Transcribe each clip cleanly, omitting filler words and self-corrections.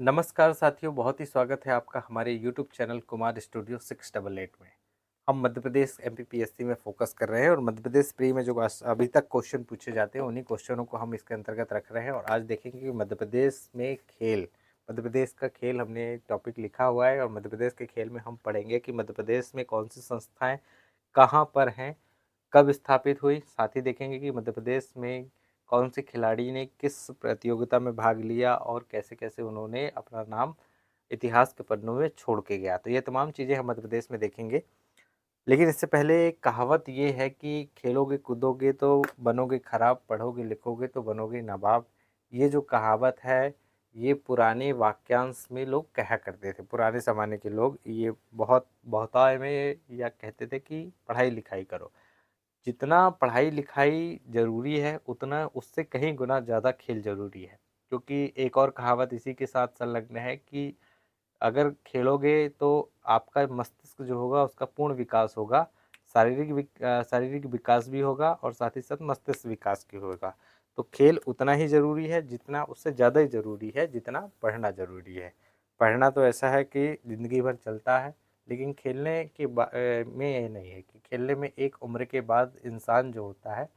नमस्कार साथियों, बहुत ही स्वागत है आपका हमारे यूट्यूब चैनल कुमार स्टूडियो 688 में। हम मध्य प्रदेश एमपीपीएससी में फोकस कर रहे हैं और मध्य प्रदेश प्री में जो अभी तक क्वेश्चन पूछे जाते हैं उन्हीं क्वेश्चनों को हम इसके अंतर्गत रख रहे हैं। और आज देखेंगे कि मध्य प्रदेश में खेल, मध्य प्रदेश का खेल हमने टॉपिक लिखा हुआ है और मध्य प्रदेश के खेल में हम पढ़ेंगे कि मध्य प्रदेश में कौन सी संस्थाएँ कहाँ पर हैं, कब स्थापित हुई। साथ ही देखेंगे कि मध्य प्रदेश में कौन से खिलाड़ी ने किस प्रतियोगिता में भाग लिया और कैसे कैसे उन्होंने अपना नाम इतिहास के पन्नों में छोड़ के गया। तो ये तमाम चीज़ें हम मध्य प्रदेश में देखेंगे। लेकिन इससे पहले एक कहावत ये है कि खेलोगे कूदोगे तो बनोगे खराब, पढ़ोगे लिखोगे तो बनोगे नवाब। ये जो कहावत है ये पुराने वाक्यांश में लोग कहा करते थे। पुराने ज़माने के लोग ये बहुत बहुतायत में या कहते थे कि पढ़ाई लिखाई करो। जितना पढ़ाई लिखाई ज़रूरी है उतना उससे कहीं गुना ज़्यादा खेल ज़रूरी है। क्योंकि एक और कहावत इसी के साथ संलग्न है कि अगर खेलोगे तो आपका मस्तिष्क जो होगा उसका पूर्ण विकास होगा, शारीरिक विकास भी होगा और साथ ही साथ मस्तिष्क विकास भी होगा। तो खेल उतना ही ज़रूरी है जितना, उससे ज़्यादा ही ज़रूरी है जितना पढ़ना ज़रूरी है। पढ़ना तो ऐसा है कि ज़िंदगी भर चलता है, लेकिन खेलने के में ये नहीं है कि खेलने में एक उम्र के बाद इंसान जो होता है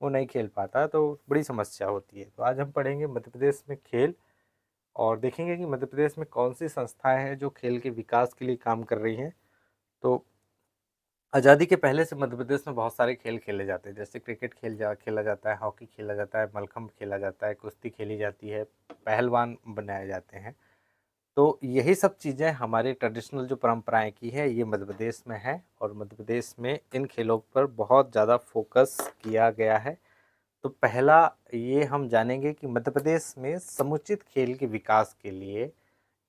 वो नहीं खेल पाता, तो बड़ी समस्या होती है। तो आज हम पढ़ेंगे मध्य प्रदेश में खेल और देखेंगे कि मध्य प्रदेश में कौन सी संस्थाएं हैं जो खेल के विकास के लिए काम कर रही हैं। तो आज़ादी के पहले से मध्य प्रदेश में बहुत सारे खेल खेले जाते हैं, जैसे क्रिकेट खेला जाता है, हॉकी खेला जाता है, मलखम्ब खेला जाता है, कुश्ती खेली जाती है, पहलवान बनाए जाते हैं। तो यही सब चीज़ें हमारे ट्रेडिशनल जो परंपराएं की है ये मध्य प्रदेश में है और मध्य प्रदेश में इन खेलों पर बहुत ज़्यादा फोकस किया गया है। तो पहला ये हम जानेंगे कि मध्य प्रदेश में समुचित खेल के विकास के लिए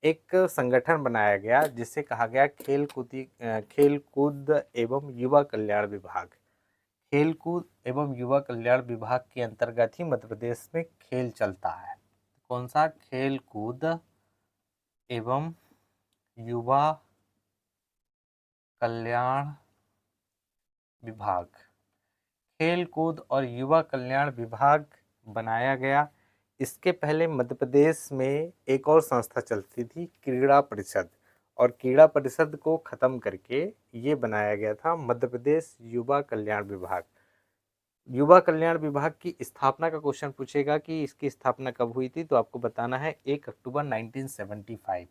एक संगठन बनाया गया जिसे कहा गया खेल कूद एवं युवा कल्याण विभाग। खेल कूद एवं युवा कल्याण विभाग के अंतर्गत ही मध्य प्रदेश में खेल चलता है। कौन सा? खेल कूद एवं युवा कल्याण विभाग। खेल कूद और युवा कल्याण विभाग बनाया गया। इसके पहले मध्य प्रदेश में एक और संस्था चलती थी, क्रीड़ा परिषद, और क्रीड़ा परिषद को खत्म करके ये बनाया गया था मध्य प्रदेश युवा कल्याण विभाग। युवा कल्याण विभाग की स्थापना का क्वेश्चन पूछेगा कि इसकी स्थापना कब हुई थी, तो आपको बताना है 1 अक्टूबर 1975।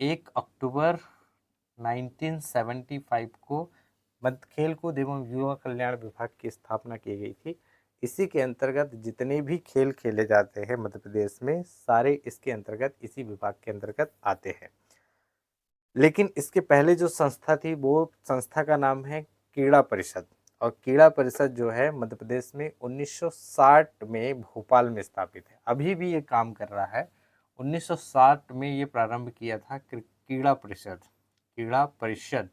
1 अक्टूबर 1975 को मध्य खेल कूद एवं युवा कल्याण विभाग की स्थापना की गई थी। इसी के अंतर्गत जितने भी खेल खेले जाते हैं मध्य प्रदेश में सारे इसके अंतर्गत, इसी विभाग के अंतर्गत आते हैं। लेकिन इसके पहले जो संस्था थी वो संस्था का नाम है क्रीड़ा परिषद, और क्रीड़ा परिषद जो है मध्य प्रदेश में 1960 में भोपाल में स्थापित है। अभी भी ये काम कर रहा है। 1960 में ये प्रारंभ किया था क्रीड़ा परिषद। क्रीड़ा परिषद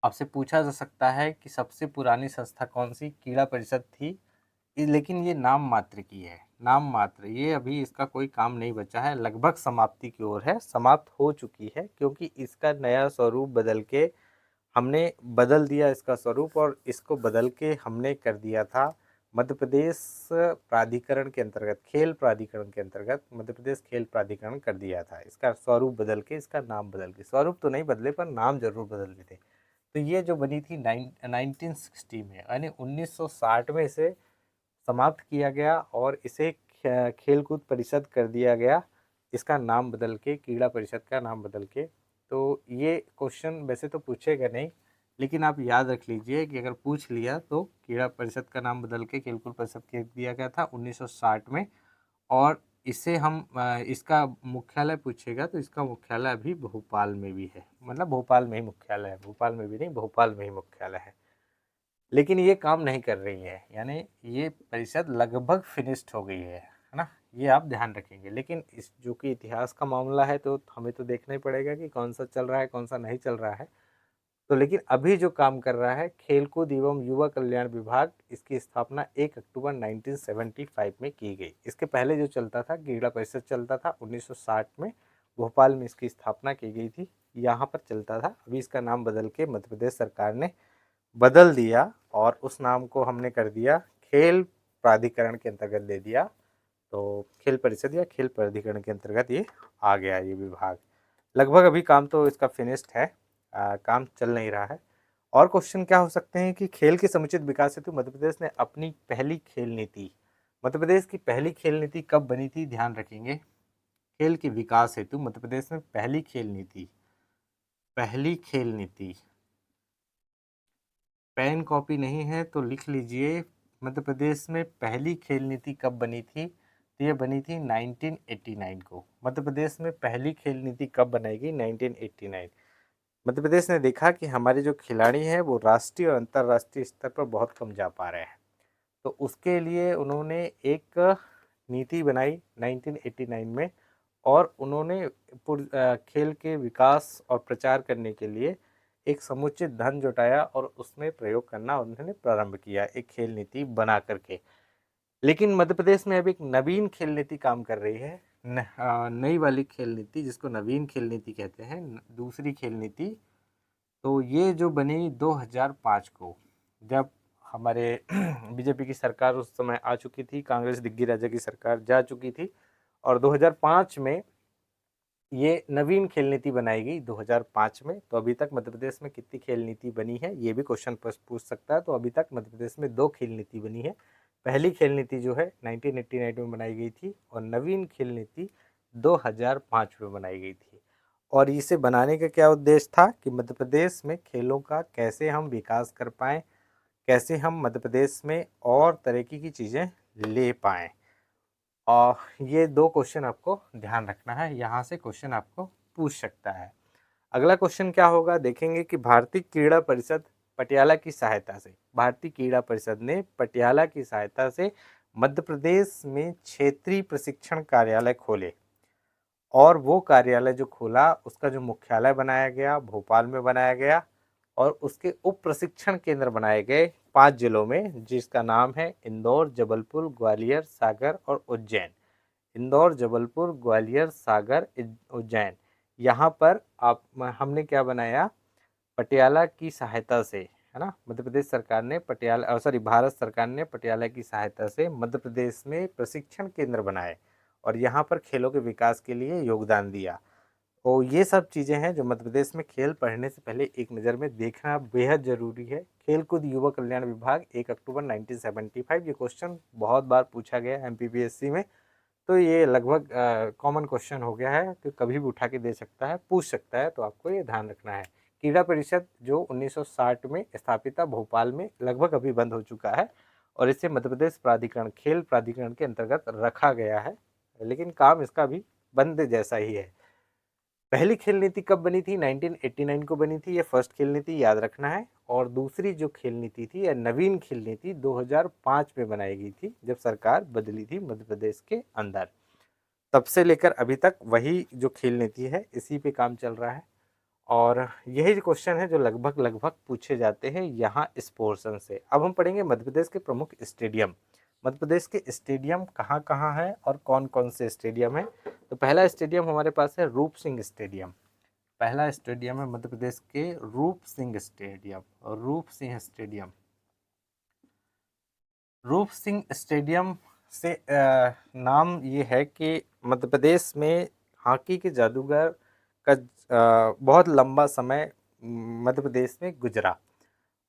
आपसे पूछा जा सकता है कि सबसे पुरानी संस्था कौन सी? क्रीड़ा परिषद थी। लेकिन ये नाम मात्र की है, नाम मात्र। ये अभी इसका कोई काम नहीं बचा है, लगभग समाप्ति की ओर है, समाप्त हो चुकी है, क्योंकि इसका नया स्वरूप बदल के हमने बदल दिया इसका स्वरूप, और इसको बदल के हमने कर दिया था मध्य प्रदेश प्राधिकरण के अंतर्गत, खेल प्राधिकरण के अंतर्गत मध्य प्रदेश खेल प्राधिकरण कर दिया था। इसका स्वरूप बदल के, इसका नाम बदल के, स्वरूप तो नहीं बदले पर नाम जरूर बदल थे। तो ये जो बनी थी 1960 में, यानी 1960 में इसे समाप्त किया गया और इसे खेलकूद परिषद कर दिया गया, इसका नाम बदल के, क्रीड़ा परिषद का नाम बदल के। तो ये क्वेश्चन वैसे तो पूछेगा नहीं, लेकिन आप याद रख लीजिए कि अगर पूछ लिया तो क्रीड़ा परिषद का नाम बदल के खेलकूद परिषद कर दिया गया था 1960 में। और इसे हम इसका मुख्यालय पूछेगा तो इसका मुख्यालय अभी भोपाल में भी है, मतलब भोपाल में ही मुख्यालय है, भोपाल में भी नहीं, भोपाल में ही मुख्यालय है। लेकिन ये काम नहीं कर रही है, यानी ये परिषद लगभग फिनिश्ड हो गई है ना, ये आप ध्यान रखेंगे। लेकिन इस जो कि इतिहास का मामला है तो हमें तो देखना ही पड़ेगा कि कौन सा चल रहा है कौन सा नहीं चल रहा है। तो लेकिन अभी जो काम कर रहा है खेलकूद एवं युवा कल्याण विभाग, इसकी स्थापना 1 अक्टूबर 1975 में की गई। इसके पहले जो चलता था क्रीड़ा परिषद चलता था 1960 में, भोपाल में इसकी स्थापना की गई थी, यहाँ पर चलता था। अभी इसका नाम बदल के मध्य प्रदेश सरकार ने बदल दिया और उस नाम को हमने कर दिया खेल प्राधिकरण के अंतर्गत दे दिया। तो खेल परिषद या खेल प्राधिकरण के अंतर्गत ये आ गया ये विभाग। लगभग अभी काम तो इसका फिनिश्ड है, काम चल नहीं रहा है। और क्वेश्चन क्या हो सकते हैं कि खेल के समुचित विकास हेतु मध्य प्रदेश ने अपनी पहली खेल नीति, मध्य प्रदेश की पहली खेल नीति कब बनी थी, ध्यान रखेंगे। खेल के विकास हेतु मध्य प्रदेश में पहली खेल नीति, पहली खेल नीति, पेन कॉपी नहीं है तो लिख लीजिए, मध्य प्रदेश में पहली खेल नीति कब बनी थी, तो ये बनी थी 1989 को। मध्य प्रदेश में पहली खेल नीति कब बनाई गई, 1989। मध्य प्रदेश ने देखा कि हमारे जो खिलाड़ी हैं वो राष्ट्रीय और अंतर्राष्ट्रीय स्तर पर बहुत कम जा पा रहे हैं, तो उसके लिए उन्होंने एक नीति बनाई 1989 में, और उन्होंने खेल के विकास और प्रचार करने के लिए एक समुचित धन जुटाया और उसमें प्रयोग करना उन्होंने प्रारंभ किया एक खेल नीति बना करके। लेकिन मध्य प्रदेश में अब एक नवीन खेल नीति काम कर रही है, नई वाली खेल नीति जिसको नवीन खेल नीति कहते हैं, दूसरी खेल नीति। तो ये जो बनी 2005 को, जब हमारे बीजेपी की सरकार उस समय आ चुकी थी, कांग्रेस दिग्विजय की सरकार जा चुकी थी, और 2005 में ये नवीन खेल नीति बनाई गई 2005 में। तो अभी तक मध्य प्रदेश में कितनी खेल नीति बनी है, ये भी क्वेश्चन पूछ सकता है। तो अभी तक मध्य प्रदेश में 2 खेल नीति बनी है। पहली खेल नीति जो है 1989 में बनाई गई थी, और नवीन खेल नीति 2005 में बनाई गई थी। और इसे बनाने का क्या उद्देश्य था कि मध्य प्रदेश में खेलों का कैसे हम विकास कर पाएँ, कैसे हम मध्य प्रदेश में और तरह की चीज़ें ले पाएँ। और ये 2 क्वेश्चन आपको ध्यान रखना है, यहाँ से क्वेश्चन आपको पूछ सकता है। अगला क्वेश्चन क्या होगा, देखेंगे कि भारतीय क्रीड़ा परिषद पटियाला की सहायता से, भारतीय क्रीड़ा परिषद ने पटियाला की सहायता से मध्य प्रदेश में क्षेत्रीय प्रशिक्षण कार्यालय खोले, और वो कार्यालय जो खोला उसका जो मुख्यालय बनाया गया भोपाल में बनाया गया, और उसके उप प्रशिक्षण केंद्र बनाए गए 5 जिलों में, जिसका नाम है इंदौर, जबलपुर, ग्वालियर, सागर और उज्जैन। इंदौर, जबलपुर, ग्वालियर, सागर, उज्जैन। यहाँ पर हमने क्या बनाया, पटियाला की सहायता से, है ना, मध्य प्रदेश सरकार ने भारत सरकार ने पटियाला की सहायता से मध्य प्रदेश में प्रशिक्षण केंद्र बनाए, और यहाँ पर खेलों के विकास के लिए योगदान दिया। तो ये सब चीज़ें हैं जो मध्य प्रदेश में खेल पढ़ने से पहले एक नज़र में देखना बेहद ज़रूरी है। खेलकूद युवा कल्याण विभाग 1 अक्टूबर 1975, ये क्वेश्चन बहुत बार पूछा गया MPPSC में, तो ये लगभग कॉमन क्वेश्चन हो गया है कि कभी भी उठा के दे सकता है, पूछ सकता है, तो आपको ये ध्यान रखना है। क्रीड़ा परिषद जो 1960 में स्थापित था भोपाल में, लगभग अभी बंद हो चुका है, और इसे मध्य प्रदेश प्राधिकरण, खेल प्राधिकरण के अंतर्गत रखा गया है, लेकिन काम इसका भी बंद जैसा ही है। पहली खेल नीति कब बनी थी, 1989 को बनी थी, ये फर्स्ट खेल नीति याद रखना है। और दूसरी जो खेल नीति थी या नवीन खेल नीति 2005 में बनाई गई थी, जब सरकार बदली थी मध्य प्रदेश के अंदर। तब से लेकर अभी तक वही जो खेल नीति है इसी पे काम चल रहा है, और यही क्वेश्चन है जो लगभग लगभग पूछे जाते हैं यहाँ इस पोर्शन से। अब हम पढ़ेंगे मध्य प्रदेश के प्रमुख स्टेडियम। मध्य प्रदेश के स्टेडियम कहाँ कहाँ है और कौन कौन से स्टेडियम है। तो पहला स्टेडियम हमारे पास है रूप सिंह स्टेडियम। पहला स्टेडियम है मध्य प्रदेश के रूप सिंह स्टेडियम, रूप सिंह स्टेडियम। रूप सिंह स्टेडियम से नाम ये है कि मध्य प्रदेश में हॉकी के जादूगर का बहुत लंबा समय मध्य प्रदेश में गुजरा,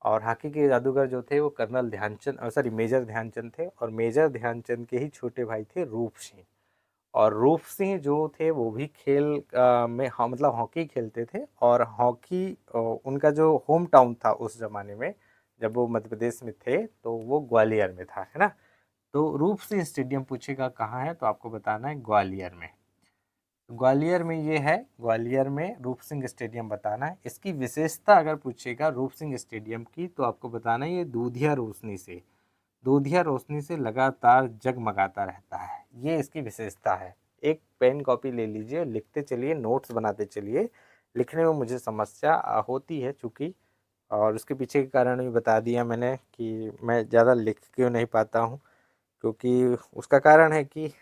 और हॉकी के जादूगर जो थे वो कर्नल ध्यानचंद मेजर ध्यानचंद थे, और मेजर ध्यानचंद के ही छोटे भाई थे रूप सिंह। और रूप सिंह जो थे वो भी खेल में मतलब हॉकी खेलते थे, और हॉकी उनका जो होम टाउन था उस ज़माने में जब वो मध्य प्रदेश में थे तो वो ग्वालियर में था, है ना। तो रूप सिंह स्टेडियम पूछेगा कहाँ है, तो आपको बताना है ग्वालियर में। ग्वालियर में ये है, ग्वालियर में रूप सिंह स्टेडियम बताना है। इसकी विशेषता अगर पूछेगा रूप सिंह स्टेडियम की, तो आपको बताना है ये दूधिया रोशनी से लगातार जगमगाता रहता है, ये इसकी विशेषता है। एक पेन कॉपी ले लीजिए, लिखते चलिए, नोट्स बनाते चलिए। लिखने में मुझे समस्या होती है चूँकि, और उसके पीछे के कारण भी बता दिया मैंने कि मैं ज़्यादा लिख क्यों नहीं पाता हूँ, क्योंकि उसका कारण है कि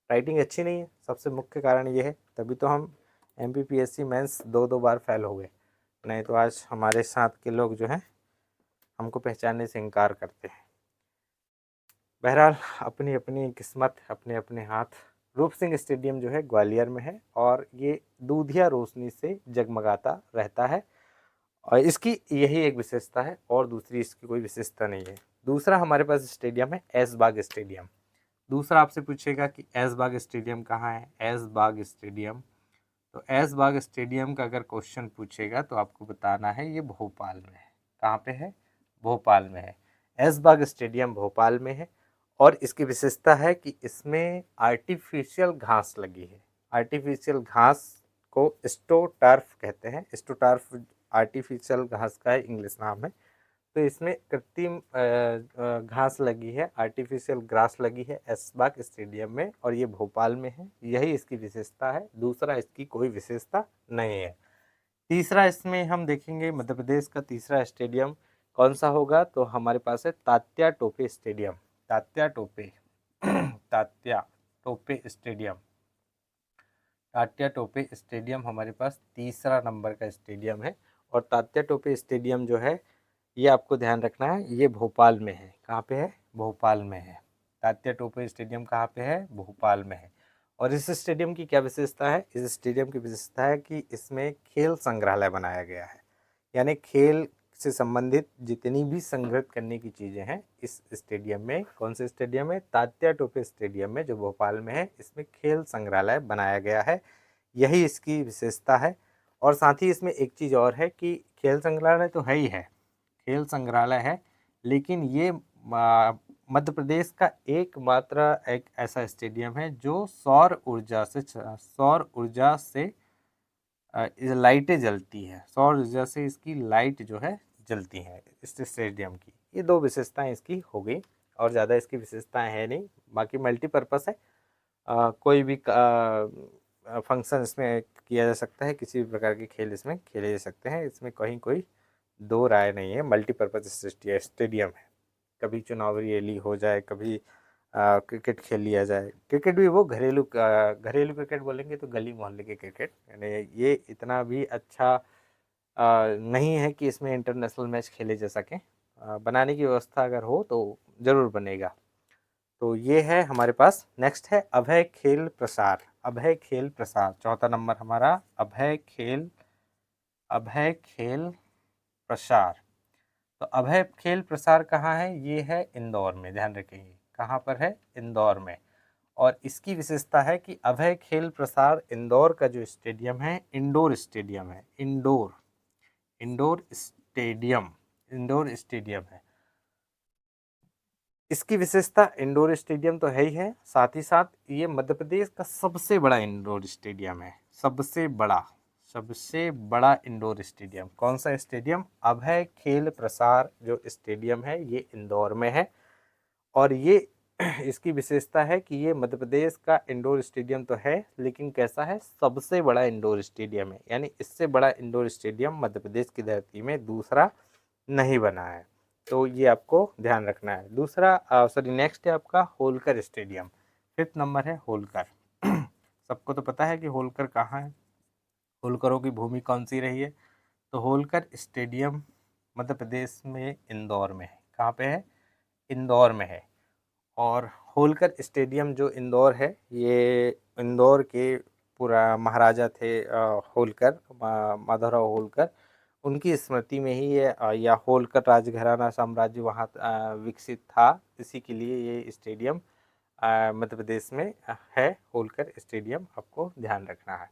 राइटिंग अच्छी नहीं है, सबसे मुख्य कारण ये है। तभी तो हम MPPSC मेंस 2-2 बार फेल हो गए, नहीं तो आज हमारे साथ के लोग जो हैं हमको पहचानने से इनकार करते हैं। बहरहाल अपनी अपनी किस्मत, अपने अपने हाथ। रूप सिंह स्टेडियम जो है ग्वालियर में है और ये दूधिया रोशनी से जगमगाता रहता है और इसकी यही एक विशेषता है और दूसरी इसकी कोई विशेषता नहीं है। दूसरा हमारे पास स्टेडियम है ऐशबाग स्टेडियम। दूसरा आपसे पूछेगा कि ऐशबाग स्टेडियम कहाँ है। ऐशबाग स्टेडियम, तो ऐशबाग स्टेडियम का अगर क्वेश्चन पूछेगा तो आपको बताना है ये भोपाल में है। कहाँ पे है? भोपाल में है। ऐशबाग स्टेडियम भोपाल में है और इसकी विशेषता है कि इसमें आर्टिफिशियल घास लगी है। आर्टिफिशियल घास को स्टोटर्फ कहते हैं। स्टोटर्फ आर्टिफिशियल घास का इंग्लिश नाम है। तो इसमें कृत्रिम घास लगी है, आर्टिफिशियल ग्रास लगी है ऐशबाग स्टेडियम में और ये भोपाल में है। यही इसकी विशेषता है, दूसरा इसकी कोई विशेषता नहीं है। तीसरा इसमें हम देखेंगे मध्य प्रदेश का तीसरा स्टेडियम कौन सा होगा, तो हमारे पास है Tatya Tope stadium. Tatya Tope Tatya Tope stadium. Tatya Tope stadium हमारे पास तीसरा नंबर का स्टेडियम है और तात्या टोपे स्टेडियम जो है ये आपको ध्यान रखना है, ये भोपाल में है। कहाँ पे है? भोपाल में है। तात्या टोपे स्टेडियम कहाँ पे है? भोपाल में है। और इस स्टेडियम की क्या विशेषता है? इस स्टेडियम की विशेषता है कि इसमें खेल संग्रहालय बनाया गया है, यानी खेल से संबंधित जितनी भी संग्रहित करने की चीज़ें हैं इस स्टेडियम में। कौन से स्टेडियम में? तात्या टोपे स्टेडियम में, जो भोपाल में है। इसमें खेल संग्रहालय बनाया गया है, यही इसकी विशेषता है। और साथ ही इसमें एक चीज़ और है कि खेल संग्रहालय तो है ही है, खेल संग्रहालय है, लेकिन ये मध्य प्रदेश का एकमात्र एक ऐसा स्टेडियम है जो सौर ऊर्जा से लाइटें जलती हैं। सौर ऊर्जा से इसकी लाइट जो है जलती हैं इस स्टेडियम की। ये दो विशेषताएं इसकी हो गई और ज़्यादा इसकी विशेषताएं है नहीं, बाकी मल्टीपर्पज़ है। कोई भी फंक्शन इसमें किया जा सकता है, किसी भी प्रकार के खेल इसमें खेले जा सकते हैं, इसमें कहीं कोई दो राय नहीं है। मल्टीपर्पज़ स्टेडियम है। कभी चुनावी रैली हो जाए, कभी क्रिकेट खेल लिया जाए। क्रिकेट भी वो घरेलू क्रिकेट बोलेंगे तो गली मोहल्ले के क्रिकेट, यानी ये इतना भी अच्छा नहीं है कि इसमें इंटरनेशनल मैच खेले जा सकें। बनाने की व्यवस्था अगर हो तो ज़रूर बनेगा। तो ये है हमारे पास। नेक्स्ट है अभय खेल प्रसार। अभय खेल प्रसार चौथा नंबर हमारा। अभय खेल प्रसार। तो अभय खेल प्रसार कहाँ है? ये है इंदौर में, ध्यान रखेंगे। कहाँ पर है? इंदौर में। और इसकी विशेषता है कि अभय खेल प्रसार इंदौर का जो स्टेडियम है इंडोर स्टेडियम है। इंडोर स्टेडियम है। इसकी विशेषता इंडोर स्टेडियम तो है ही है, साथ ही साथ ये मध्य प्रदेश का सबसे बड़ा इंडोर स्टेडियम है। सबसे बड़ा इंडोर स्टेडियम। कौन सा स्टेडियम? अभय खेल प्रसार जो स्टेडियम है ये इंदौर में है। और ये इसकी विशेषता है कि ये मध्य प्रदेश का इंडोर स्टेडियम तो है, लेकिन कैसा है? सबसे बड़ा इंडोर स्टेडियम है, यानी इससे बड़ा इंडोर स्टेडियम मध्य प्रदेश की धरती में दूसरा नहीं बना है। तो ये आपको ध्यान रखना है। दूसरा नेक्स्ट है आपका होलकर स्टेडियम। 5th नंबर है होलकर। सबको तो पता है कि होलकर कहाँ है, होलकरों की भूमि कौन सी रही है। तो होलकर स्टेडियम मध्य प्रदेश में इंदौर में है। कहाँ पे है? इंदौर में है। और होलकर स्टेडियम जो इंदौर है, ये इंदौर के पूरा महाराजा थे होलकर, माधवराव होलकर, उनकी स्मृति में ही ये या होलकर राजघराना साम्राज्य वहाँ विकसित था। इसी के लिए ये स्टेडियम मध्य प्रदेश में है। होलकर स्टेडियम आपको ध्यान रखना है।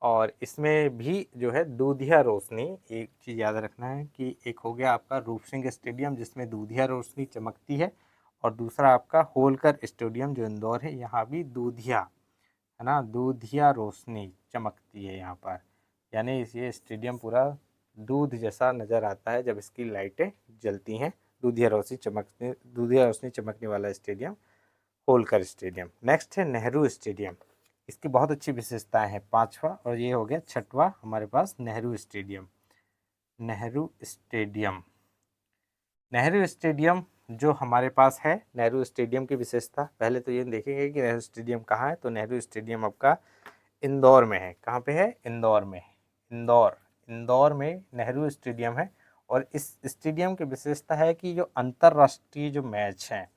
और इसमें भी जो है दूधिया रोशनी, एक चीज़ याद रखना है कि एक हो गया आपका रूप सिंह स्टेडियम जिसमें दूधिया रोशनी चमकती है, और दूसरा आपका होलकर स्टेडियम जो इंदौर है, यहाँ भी दूधिया, है ना, दूधिया रोशनी चमकती है यहाँ पर। यानी ये स्टेडियम पूरा दूध जैसा नज़र आता है जब इसकी लाइटें जलती हैं। दूधिया रोशनी चमकने वाला स्टेडियम होलकर स्टेडियम। नेक्स्ट है नेहरू स्टेडियम। इसकी बहुत अच्छी विशेषताएं हैं, 5वां, और ये हो गया 6वां हमारे पास नेहरू स्टेडियम। नेहरू स्टेडियम जो हमारे पास है, नेहरू स्टेडियम की विशेषता पहले तो ये देखेंगे कि नेहरू स्टेडियम कहाँ है। तो नेहरू स्टेडियम आपका इंदौर में है। कहाँ पे है? इंदौर में। इंदौर में नेहरू स्टेडियम है। और इस स्टेडियम की विशेषता है कि जो अंतर्राष्ट्रीय जो मैच हैं,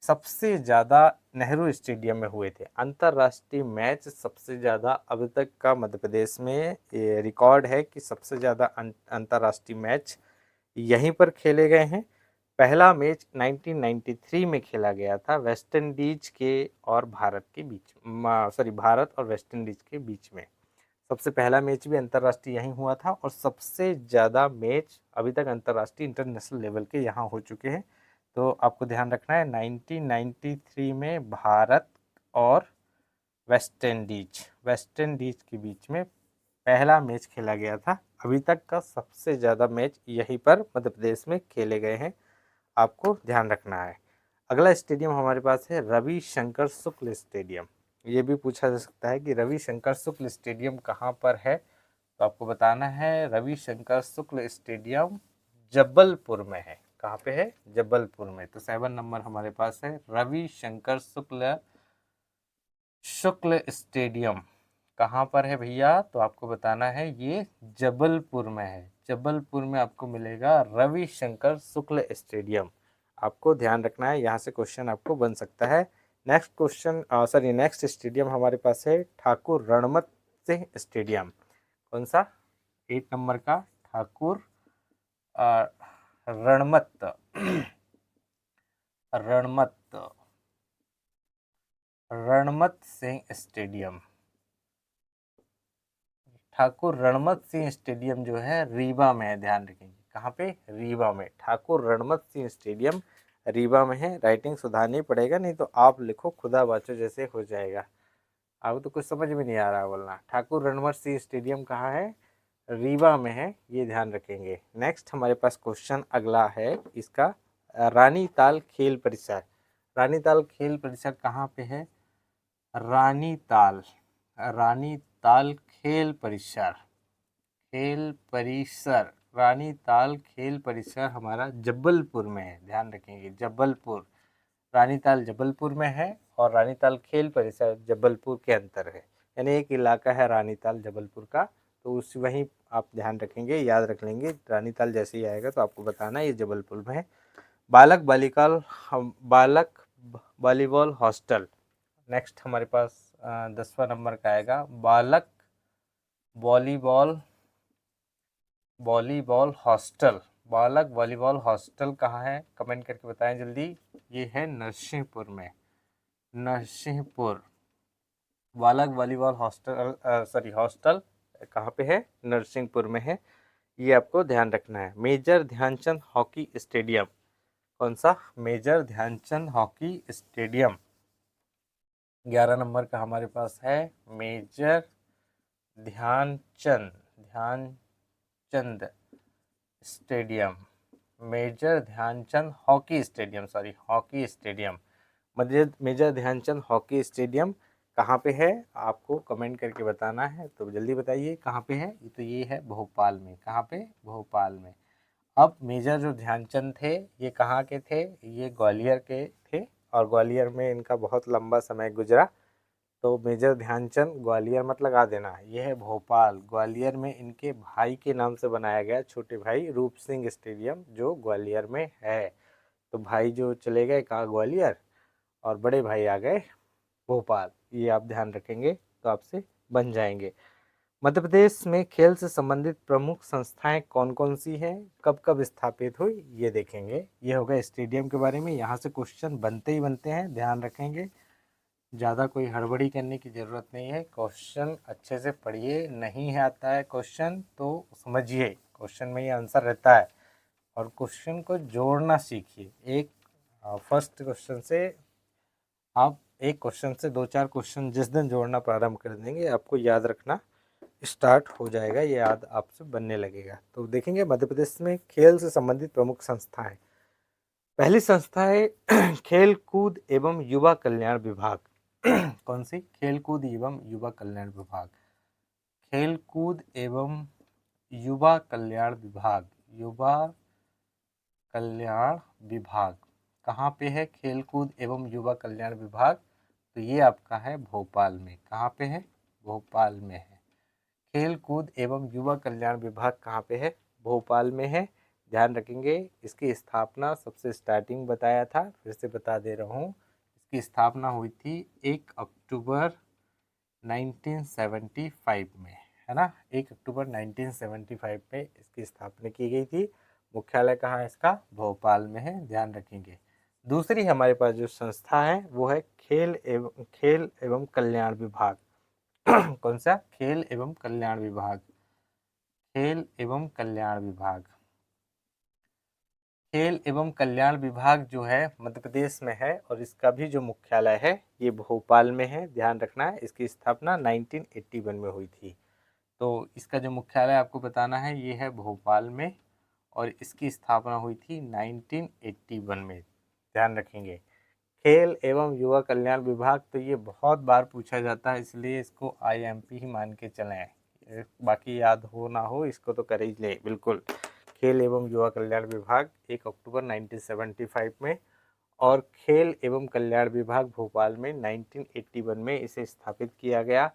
सबसे ज़्यादा नेहरू स्टेडियम में हुए थे। अंतर्राष्ट्रीय मैच सबसे ज़्यादा अभी तक का मध्य प्रदेश में ये रिकॉर्ड है कि सबसे ज़्यादा अंतर्राष्ट्रीय मैच यहीं पर खेले गए हैं। पहला मैच 1993 में खेला गया था वेस्ट इंडीज के और भारत के बीच, भारत और वेस्ट इंडीज के बीच में। सबसे पहला मैच भी अंतर्राष्ट्रीय यहीं हुआ था और सबसे ज़्यादा मैच अभी तक अंतर्राष्ट्रीय इंटरनेशनल लेवल के यहाँ हो चुके हैं। तो आपको ध्यान रखना है 1993 में भारत और वेस्ट इंडीज के बीच में पहला मैच खेला गया था। अभी तक का सबसे ज़्यादा मैच यहीं पर मध्य प्रदेश में खेले गए हैं, आपको ध्यान रखना है। अगला स्टेडियम हमारे पास है रविशंकर शुक्ल स्टेडियम। ये भी पूछा जा सकता है कि रविशंकर शुक्ल स्टेडियम कहाँ पर है, तो आपको बताना है रविशंकर शुक्ल स्टेडियम जबलपुर में है। कहाँ पे है? जबलपुर में। तो 7 नंबर हमारे पास है रविशंकर शुक्ल स्टेडियम कहाँ पर है भैया, तो आपको बताना है ये जबलपुर में है। जबलपुर में आपको मिलेगा रविशंकर शुक्ल स्टेडियम, आपको ध्यान रखना है, यहाँ से क्वेश्चन आपको बन सकता है। नेक्स्ट स्टेडियम हमारे पास है ठाकुर रणमत सिंह स्टेडियम। कौन सा? 8 नंबर का ठाकुर रणमत रणमत सिंह स्टेडियम। ठाकुर रणमत सिंह स्टेडियम जो है रीवा में है, ध्यान रखेंगे। कहाँ पे? रीवा में। ठाकुर रणमत सिंह स्टेडियम रीवा में है। राइटिंग सुधारनी पड़ेगा, नहीं तो आप लिखो खुदा बाचो जैसे हो जाएगा। आपको तो कुछ समझ में नहीं आ रहा बोलना। ठाकुर रणमत सिंह स्टेडियम कहाँ है? रीवा में है, ये ध्यान रखेंगे। नेक्स्ट हमारे पास क्वेश्चन अगला है इसका, रानीताल खेल परिसर। रानीताल खेल परिसर कहाँ पे है? रानीताल खेल परिसर रानीताल खेल परिसर हमारा जबलपुर में है, ध्यान रखेंगे। जबलपुर, रानीताल जबलपुर में है और रानीताल खेल परिसर जबलपुर के अंतर है, यानी एक इलाका है रानीताल जबलपुर का। तो उस वहीं आप ध्यान रखेंगे, याद रख लेंगे। रानीताल जैसे ही आएगा तो आपको बताना है ये जबलपुर में है। बालक वॉलीबॉल हॉस्टल। नेक्स्ट हमारे पास 10वां नंबर का आएगा बालक वॉलीबॉल हॉस्टल। बालक वॉलीबॉल हॉस्टल कहाँ है? कमेंट करके बताएं जल्दी। ये है नरसिंहपुर में। बालक वॉलीबॉल हॉस्टल कहाँ पे है? नरसिंहपुर में है, ये आपको ध्यान रखना है। Major Dhyan Chand hockey stadium. कौन सा? Major Dhyan Chand hockey stadium 11 number का हमारे पास है। Major Dhyan Chand stadium, major Dhyan Chand hockey stadium. Major Dhyan Chand hockey stadium कहाँ पे है? आपको कमेंट करके बताना है, तो जल्दी बताइए कहाँ पे है। तो ये है भोपाल में। कहाँ पे? भोपाल में। अब मेजर जो ध्यानचंद थे ये कहाँ के थे? ये ग्वालियर के थे और ग्वालियर में इनका बहुत लंबा समय गुजरा। तो मेजर ध्यानचंद ग्वालियर मत लगा देना, ये है भोपाल। ग्वालियर में इनके भाई के नाम से बनाया गया, छोटे भाई रूप सिंह स्टेडियम, जो ग्वालियर में है। तो भाई जो चले गए कहाँ? ग्वालियर, और बड़े भाई आ गए भोपाल। ये आप ध्यान रखेंगे तो आपसे बन जाएंगे। मध्य प्रदेश में खेल से संबंधित प्रमुख संस्थाएं कौन कौन सी हैं, कब कब स्थापित हुई, ये देखेंगे। ये होगा स्टेडियम के बारे में। यहाँ से क्वेश्चन बनते ही बनते हैं, ध्यान रखेंगे। ज़्यादा कोई हड़बड़ी करने की ज़रूरत नहीं है। क्वेश्चन अच्छे से पढ़िए, नहीं है आता है क्वेश्चन तो समझिए, क्वेश्चन में ये आंसर रहता है। और क्वेश्चन को जोड़ना सीखिए। एक फर्स्ट क्वेश्चन से आप एक क्वेश्चन से 2-4 क्वेश्चन जिस दिन जोड़ना प्रारंभ कर देंगे, आपको याद रखना स्टार्ट हो जाएगा, ये याद आपसे बनने लगेगा। तो देखेंगे मध्य प्रदेश में खेल से संबंधित प्रमुख संस्थाएं। पहली संस्था है खेल कूद एवं युवा कल्याण विभाग। कौन सी? खेल कूद एवं युवा कल्याण विभाग। खेल कूद एवं युवा कल्याण विभाग, कहाँ पे है? खेल कूद एवं युवा कल्याण विभाग, तो ये आपका है भोपाल में। कहाँ पे है? भोपाल में है। खेल कूद एवं युवा कल्याण विभाग कहाँ पे है? भोपाल में है, ध्यान रखेंगे। इसकी स्थापना सबसे स्टार्टिंग बताया था, फिर से बता दे रहा हूँ, इसकी स्थापना हुई थी 1 अक्टूबर 1975 में, है ना। 1 अक्टूबर 1975 में इसकी स्थापना की गई थी। मुख्यालय कहाँ है इसका? भोपाल में है, ध्यान रखेंगे। दूसरी हमारे पास जो संस्था है वो है खेल एवं कल्याण विभाग। कौन सा? खेल एवं कल्याण विभाग। खेल एवं कल्याण विभाग। खेल एवं कल्याण विभाग जो है मध्य प्रदेश में है और इसका भी जो मुख्यालय है ये भोपाल में है, ध्यान रखना है। इसकी स्थापना 1981 में हुई थी। तो इसका जो मुख्यालय आपको बताना है ये है भोपाल में और इसकी स्थापना हुई थी 1981 में, ध्यान रखेंगे। खेल एवं युवा कल्याण विभाग तो ये बहुत बार पूछा जाता है, इसलिए इसको IMP ही मान के चलें। बाकी याद हो ना हो इसको तो कर ही ले बिल्कुल। खेल एवं युवा कल्याण विभाग 1 अक्टूबर 1975 में और खेल एवं कल्याण विभाग भोपाल में 1981 में इसे स्थापित किया गया।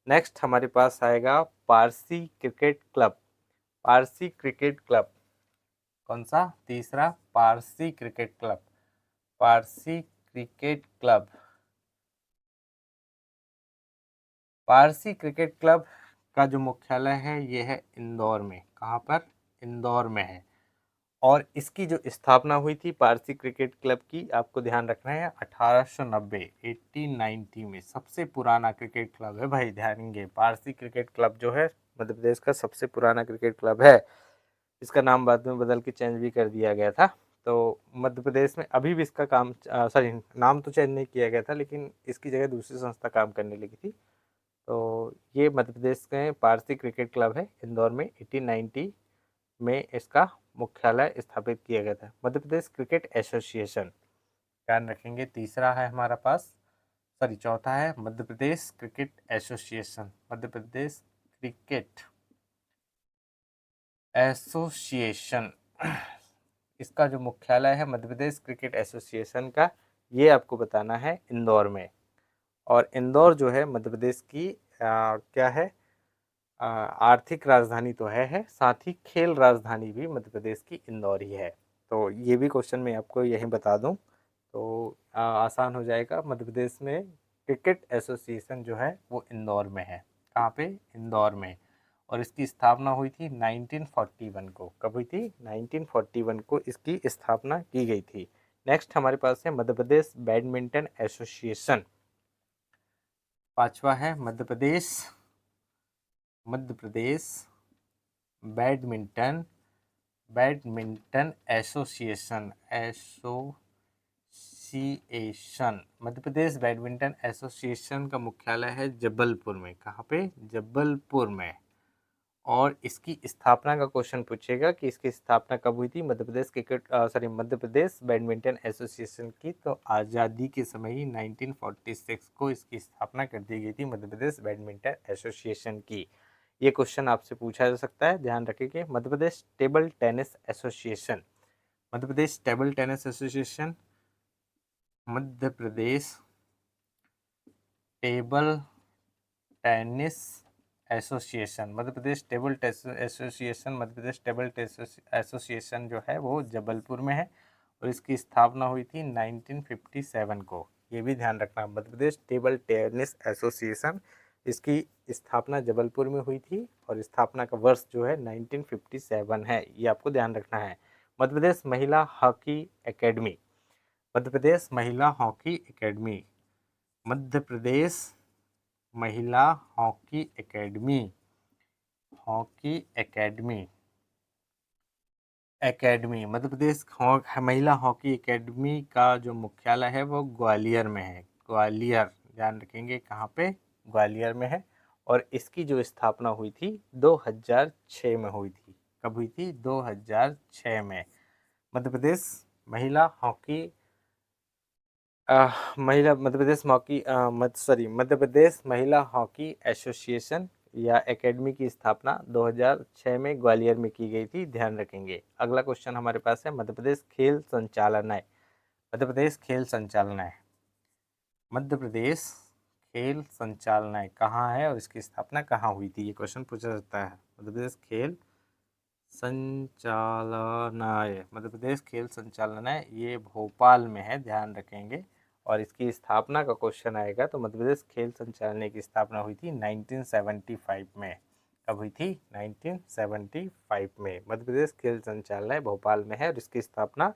नेक्स्ट हमारे पास आएगा Parsi cricket club. Parsi cricket club कौन सा? तीसरा, Parsi cricket club. Parsi cricket club. Parsi cricket club का जो मुख्यालय है ये है इंदौर में। कहाँ पर? इंदौर में है। और इसकी जो स्थापना हुई थी पारसी क्रिकेट क्लब की, आपको ध्यान रखना है 1890 1890 में। सबसे पुराना क्रिकेट क्लब है भाई, ध्यान देंगे। पारसी क्रिकेट क्लब जो है मध्य प्रदेश का सबसे पुराना क्रिकेट क्लब है। इसका नाम बाद में बदल के चेंज भी कर दिया गया था। तो मध्य प्रदेश में अभी भी इसका काम सॉरी नाम तो चेंज नहीं किया गया था, लेकिन इसकी जगह दूसरी संस्था काम करने लगी थी। तो ये मध्य प्रदेश के पारसी क्रिकेट क्लब है, इंदौर में 1890 में इसका मुख्यालय स्थापित किया गया था। मध्य प्रदेश क्रिकेट एसोसिएशन, ध्यान रखेंगे। तीसरा है हमारा पास, सॉरी चौथा है Madhya Pradesh cricket association. Madhya Pradesh cricket association, इसका जो मुख्यालय है मध्य प्रदेश क्रिकेट एसोसिएशन का, ये आपको बताना है इंदौर में। और इंदौर जो है मध्य प्रदेश की क्या है? आर्थिक राजधानी तो है, साथ ही खेल राजधानी भी मध्य प्रदेश की इंदौर ही है। तो ये भी क्वेश्चन मैं आपको यहीं बता दूं तो आसान हो जाएगा। मध्य प्रदेश में क्रिकेट एसोसिएशन जो है वो इंदौर में है। कहाँ पे? इंदौर में। और इसकी स्थापना हुई थी 1941 को। कब हुई थी? 1941 को इसकी स्थापना की गई थी। नेक्स्ट हमारे पास है मध्य प्रदेश बैडमिंटन एसोसिएशन। पांचवा है Madhya Pradesh badminton association. Madhya Pradesh badminton association का मुख्यालय है जबलपुर में। कहाँ पे? जबलपुर में। और इसकी स्थापना का क्वेश्चन पूछेगा कि इसकी स्थापना कब हुई थी मध्य प्रदेश बैडमिंटन एसोसिएशन की। तो आज़ादी के समय ही 1946 को इसकी स्थापना कर दी गई थी मध्य प्रदेश बैडमिंटन एसोसिएशन की। ये क्वेश्चन आपसे पूछा जा सकता है, ध्यान रखिए। Madhya Pradesh table tennis association. Madhya Pradesh table tennis association. Madhya Pradesh table tennis association. Madhya Pradesh table association. Madhya Pradesh table association जो है वो जबलपुर में है और इसकी स्थापना हुई थी 1957 को। ये भी ध्यान रखना, Madhya Pradesh table tennis association, इसकी स्थापना जबलपुर में हुई थी और स्थापना का वर्ष जो है 1957 है, ये आपको ध्यान रखना है। मध्य प्रदेश महिला हॉकी एकेडमी। मध्य प्रदेश महिला हॉकी एकेडमी। मध्य प्रदेश महिला हॉकी एकेडमी। मध्य प्रदेश महिला हॉकी एकेडमी का जो मुख्यालय है वो ग्वालियर में है। ग्वालियर, ध्यान रखेंगे। कहाँ पे? ग्वालियर में है। और इसकी जो स्थापना हुई थी 2006 में हुई थी। कब हुई थी? 2006 में। मध्य प्रदेश महिला हॉकी मध्य प्रदेश महिला हॉकी एसोसिएशन या एकेडमी की स्थापना 2006 में ग्वालियर में की गई थी, ध्यान रखेंगे। अगला क्वेश्चन हमारे पास है मध्य प्रदेश खेल संचालनालय। मध्य प्रदेश खेल संचालनालय। मध्य प्रदेश खेल संचालनालय कहाँ है और इसकी स्थापना कहाँ हुई थी? ये क्वेश्चन पूछा जाता है। मध्य प्रदेश खेल संचालनालय। मध्य प्रदेश खेल संचालनालय ये भोपाल में है, ध्यान रखेंगे। और इसकी स्थापना का क्वेश्चन आएगा तो मध्य प्रदेश खेल संचालनालय की स्थापना हुई थी 1975 में। कब हुई थी? 1975 में। मध्य प्रदेश खेल संचालनालय भोपाल में है और इसकी स्थापना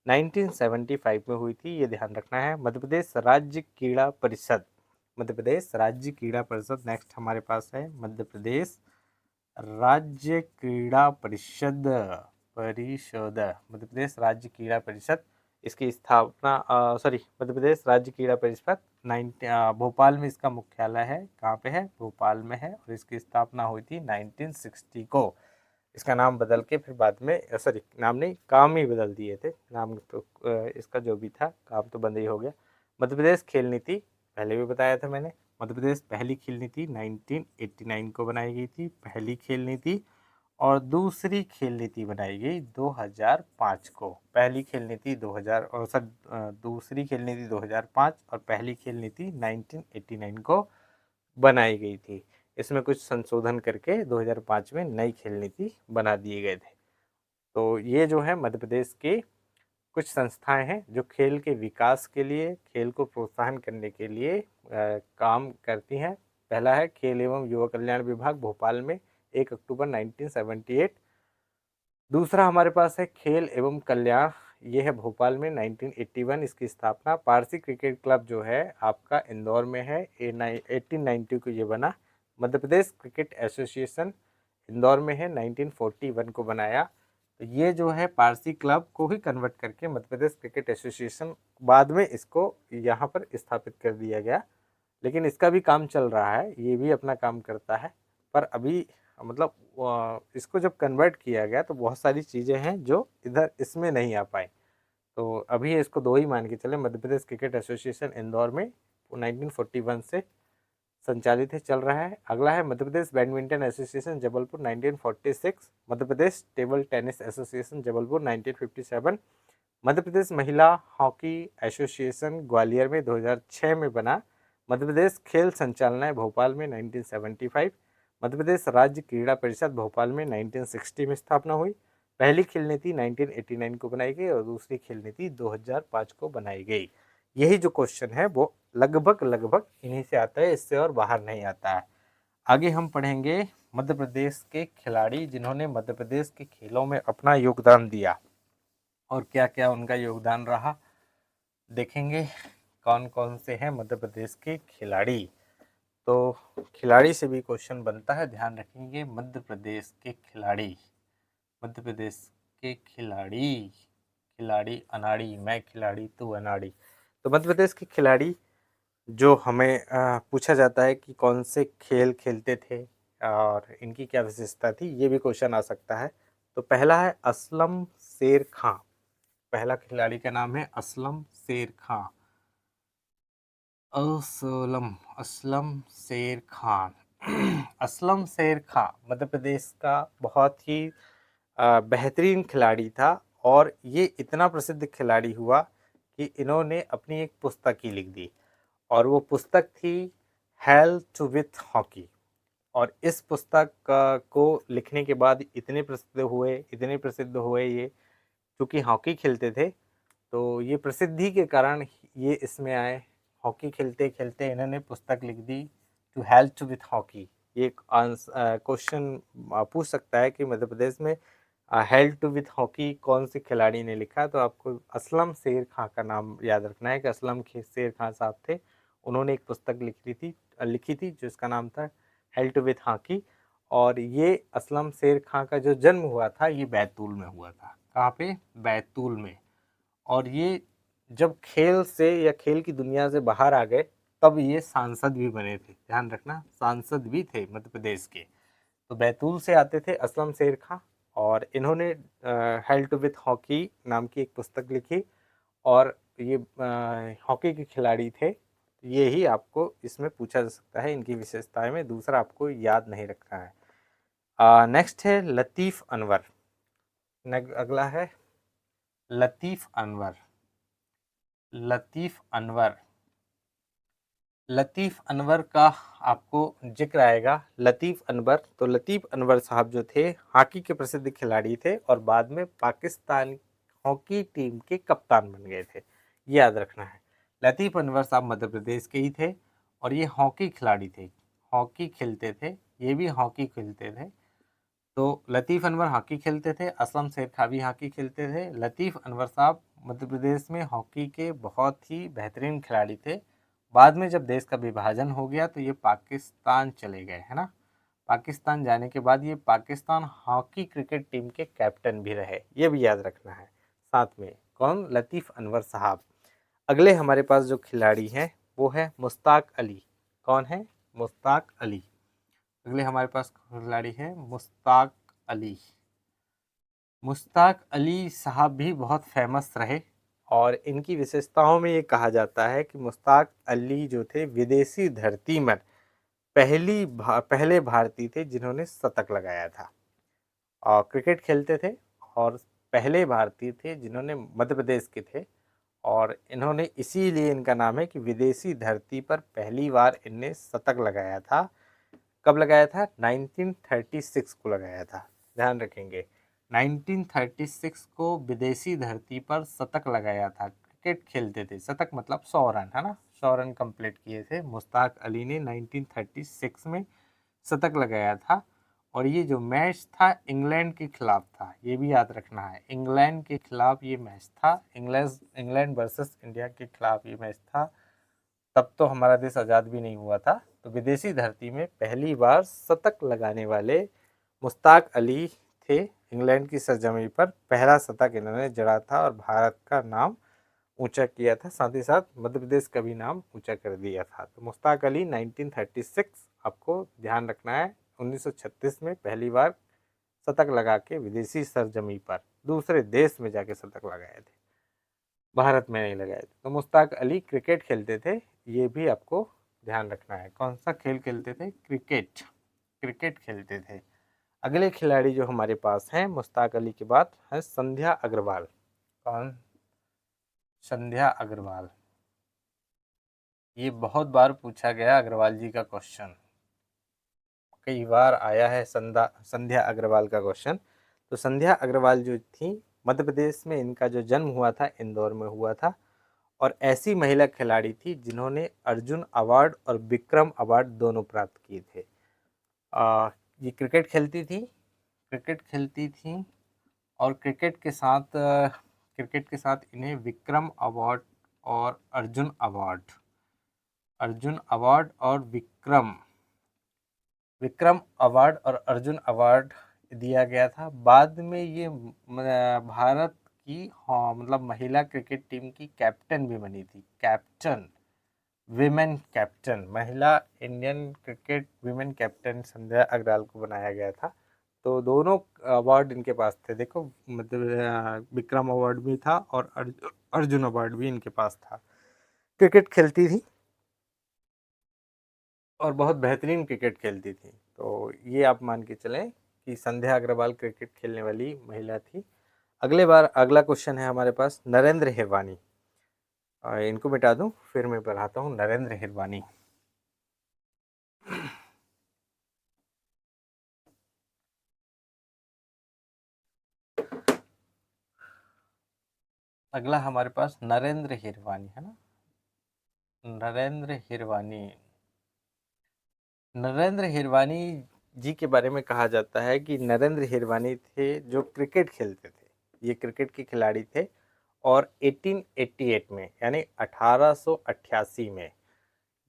1975 में हुई थी, ये ध्यान रखना है। मध्य प्रदेश राज्य क्रीड़ा परिषद, मध्य प्रदेश राज्य क्रीड़ा परिषद नेक्स्ट हमारे पास है। मध्य प्रदेश राज्य क्रीड़ा परिषद मध्य प्रदेश राज्य क्रीड़ा परिषद, इसकी स्थापना मध्य प्रदेश राज्य क्रीड़ा परिषद भोपाल में इसका मुख्यालय है। कहाँ पे है? भोपाल में है और इसकी स्थापना हुई थी 1960 को। इसका नाम बदल के फिर बाद में नाम नहीं, काम ही बदल दिए थे। नाम तो इसका जो भी था, काम तो बंद ही हो गया। मध्य प्रदेश खेल नीति पहले भी बताया था मैंने। मध्य प्रदेश पहली खेल नीति 1989 को बनाई गई थी, पहली खेल नीति, और दूसरी खेल नीति बनाई गई 2005 को। पहली खेल नीति 2000 और दूसरी खेल नीति 2005 और पहली खेल नीति 1989 को बनाई गई थी। इसमें कुछ संशोधन करके 2005 में नई खेल नीति बना दिए गए थे। तो ये जो है मध्य प्रदेश के कुछ संस्थाएं हैं जो खेल के विकास के लिए, खेल को प्रोत्साहन करने के लिए काम करती हैं। पहला है खेल एवं युवा कल्याण विभाग भोपाल में 1 अक्टूबर 1978। दूसरा हमारे पास है खेल एवं कल्याण, ये है भोपाल में 1981 इसकी स्थापना। पारसी क्रिकेट क्लब जो है आपका इंदौर में है, 1890 को ये बना। मध्य प्रदेश क्रिकेट एसोसिएशन इंदौर में है, 1941 को बनाया। तो ये जो है पारसी क्लब को ही कन्वर्ट करके मध्य प्रदेश क्रिकेट एसोसिएशन, बाद में इसको यहाँ पर स्थापित कर दिया गया। लेकिन इसका भी काम चल रहा है, ये भी अपना काम करता है, पर अभी मतलब इसको जब कन्वर्ट किया गया तो बहुत सारी चीज़ें हैं जो इधर इसमें नहीं आ पाई। तो अभी इसको दो ही मान के चले, मध्य प्रदेश क्रिकेट एसोसिएशन इंदौर में 1941 से संचालित है, चल रहा है। अगला है Madhya Pradesh badminton association Jabalpur 1946, Madhya Pradesh table tennis association Jabalpur 1957, Madhya Pradesh महिला हॉकी एसोसिएशन ग्वालियर में 2006 में बना। मध्य प्रदेश खेल संचालनालय भोपाल में 1975, मध्य प्रदेश राज्य क्रीड़ा परिषद भोपाल में 1960 में स्थापना हुई। पहली खेल नीति 1989 को बनाई गई और दूसरी खेल नीति 2005 को बनाई गई। यही जो क्वेश्चन है वो लगभग इन्हीं से आता है, इससे और बाहर नहीं आता है। आगे हम पढ़ेंगे मध्य प्रदेश के खिलाड़ी जिन्होंने मध्य प्रदेश के खेलों में अपना योगदान दिया और क्या क्या उनका योगदान रहा, देखेंगे कौन कौन से हैं मध्य प्रदेश के खिलाड़ी। तो खिलाड़ी से भी क्वेश्चन बनता है, ध्यान रखेंगे। मध्य प्रदेश के खिलाड़ी, मध्य प्रदेश के खिलाड़ी, खिलाड़ी अनाड़ी, मैं खिलाड़ी तू अनाड़ी। तो मध्य प्रदेश के खिलाड़ी जो हमें पूछा जाता है कि कौन से खेल खेलते थे और इनकी क्या विशेषता थी, ये भी क्वेश्चन आ सकता है। तो पहला है असलम शेर खां, पहला खिलाड़ी का नाम है असलम शेर खां। असलम शेर खान असलम शेर खां मध्य प्रदेश का बहुत ही बेहतरीन खिलाड़ी था और ये इतना प्रसिद्ध खिलाड़ी हुआ कि इन्होंने अपनी एक पुस्तक ही लिख दी और वो पुस्तक थी हेल टू विथ हॉकी। और इस पुस्तक को लिखने के बाद इतने प्रसिद्ध हुए ये, क्योंकि हॉकी खेलते थे तो ये प्रसिद्धि के कारण ये इसमें आए। हॉकी खेलते खेलते इन्होंने पुस्तक लिख दी टू हेल्प विथ हॉकी। ये क्वेश्चन पूछ सकता है कि मध्य प्रदेश में हेल्प विथ हॉकी कौन से खिलाड़ी ने लिखा, तो आपको असलम शेर खां का नाम याद रखना है कि असलम शेर खां साहब थे। उन्होंने एक पुस्तक लिखी थी जिसका नाम था हेल्प विथ हॉकी। और ये असलम शेर खां का जो जन्म हुआ था ये बैतूल में हुआ था। कहाँ पे? बैतूल में। और ये जब खेल से या खेल की दुनिया से बाहर आ गए तब ये सांसद भी बने थे, ध्यान रखना, सांसद भी थे मध्य प्रदेश के। तो बैतूल से आते थे असलम शेर खां और इन्होंने हेल्प विथ हॉकी नाम की एक पुस्तक लिखी और ये हॉकी के खिलाड़ी थे। ये ही आपको इसमें पूछा जा सकता है इनकी विशेषताएं में, दूसरा आपको याद नहीं रखना है। नेक्स्ट है लतीफ़ अनवर। अगला है लतीफ़ अनवर। लतीफ़ अनवर, लतीफ़ अनवर का आपको जिक्र आएगा। लतीफ़ अनवर, तो लतीफ़ अनवर साहब जो थे हॉकी के प्रसिद्ध खिलाड़ी थे और बाद में पाकिस्तान हॉकी टीम के कप्तान बन गए थे, ये याद रखना है। लतीफ़ अनवर साहब मध्य प्रदेश के ही थे और ये हॉकी खिलाड़ी थे, हॉकी खेलते थे, ये भी हॉकी खेलते थे। तो लतीफ़ अनवर हॉकी खेलते थे, असलम शेरखा भी हॉकी खेलते थे। लतीफ़ अनवर साहब मध्य प्रदेश में हॉकी के बहुत ही बेहतरीन खिलाड़ी थे। बाद में जब देश का विभाजन हो गया तो ये पाकिस्तान चले गए, है ना। पाकिस्तान जाने के बाद ये पाकिस्तान हॉकी क्रिकेट टीम के कैप्टन भी रहे, ये भी याद रखना है। साथ में कौन? लतीफ़ अनवर साहब। अगले हमारे पास जो खिलाड़ी हैं वो है मुश्ताक अली। कौन है? मुश्ताक अली। अगले हमारे पास खिलाड़ी है मुश्ताक अली। मुश्ताक अली साहब भी बहुत फेमस रहे और इनकी विशेषताओं में ये कहा जाता है कि मुश्ताक अली जो थे विदेशी धरती पर पहले भारतीय थे जिन्होंने शतक लगाया था और क्रिकेट खेलते थे और पहले भारतीय थे जिन्होंने मध्य प्रदेश के थे और इन्होंने इसीलिए इनका नाम है कि विदेशी धरती पर पहली बार इनने शतक लगाया था। कब लगाया था? 1936 को लगाया था, ध्यान रखेंगे। 1936 को विदेशी धरती पर शतक लगाया था। क्रिकेट खेलते थे, शतक मतलब 100 रन, है ना, 100 रन कंप्लीट किए थे मुश्ताक अली ने 1936 में शतक लगाया था। और ये जो मैच था इंग्लैंड के खिलाफ था, ये भी याद रखना है, इंग्लैंड के खिलाफ ये मैच था। इंग्लैंड वर्सेस इंडिया के खिलाफ ये मैच था। तब तो हमारा देश आज़ाद भी नहीं हुआ था। तो विदेशी धरती में पहली बार शतक लगाने वाले मुश्ताक अली थे। इंग्लैंड की सरजमी पर पहला शतक इन्होंने जड़ा था और भारत का नाम ऊंचा किया था, साथ ही साथ मध्य प्रदेश का भी नाम ऊंचा कर दिया था। तो मुश्ताक अली 1936 आपको ध्यान रखना है। 1936 में पहली बार शतक लगा के विदेशी सरजमी पर दूसरे देश में जाके शतक लगाए थे, भारत में नहीं लगाए थे। तो मुश्ताक अली क्रिकेट खेलते थे, ये भी आपको ध्यान रखना है। कौन सा खेल खेलते थे? क्रिकेट। क्रिकेट खेलते थे। अगले खिलाड़ी जो हमारे पास हैं मुश्ताक अली के बाद है संध्या अग्रवाल। कौन? संध्या अग्रवाल। ये बहुत बार पूछा गया अग्रवाल जी का क्वेश्चन, कई बार आया है संध्या अग्रवाल का क्वेश्चन। तो संध्या अग्रवाल जो थी, मध्य प्रदेश में इनका जो जन्म हुआ था इंदौर में हुआ था और ऐसी महिला खिलाड़ी थी जिन्होंने अर्जुन अवार्ड और विक्रम अवार्ड दोनों प्राप्त किए थे। ये क्रिकेट खेलती थी और क्रिकेट के साथ इन्हें विक्रम अवार्ड और अर्जुन अवार्ड और विक्रम अवार्ड और अर्जुन अवार्ड दिया गया था। बाद में ये भारत की, हाँ, मतलब महिला क्रिकेट टीम की कैप्टन भी बनी थी। विमेन कैप्टन, महिला इंडियन क्रिकेट विमेन कैप्टन संध्या अग्रवाल को बनाया गया था। तो दोनों अवार्ड इनके पास थे। देखो, मतलब विक्रम अवार्ड भी था और अर्जुन अवार्ड भी इनके पास था। क्रिकेट खेलती थी और बहुत बेहतरीन क्रिकेट खेलती थी। तो ये आप मान के चलें कि संध्या अग्रवाल क्रिकेट खेलने वाली महिला थी। अगला क्वेश्चन है हमारे पास नरेंद्र हिरवानी। इनको मिटा दूं, फिर मैं पढ़ाता हूँ। नरेंद्र हिरवानी। अगला हमारे पास नरेंद्र हिरवानी है ना, नरेंद्र हिरवानी जी के बारे में कहा जाता है कि नरेंद्र हिरवानी थे जो क्रिकेट खेलते थे। ये क्रिकेट के खिलाड़ी थे और 1888 में यानी 1888 में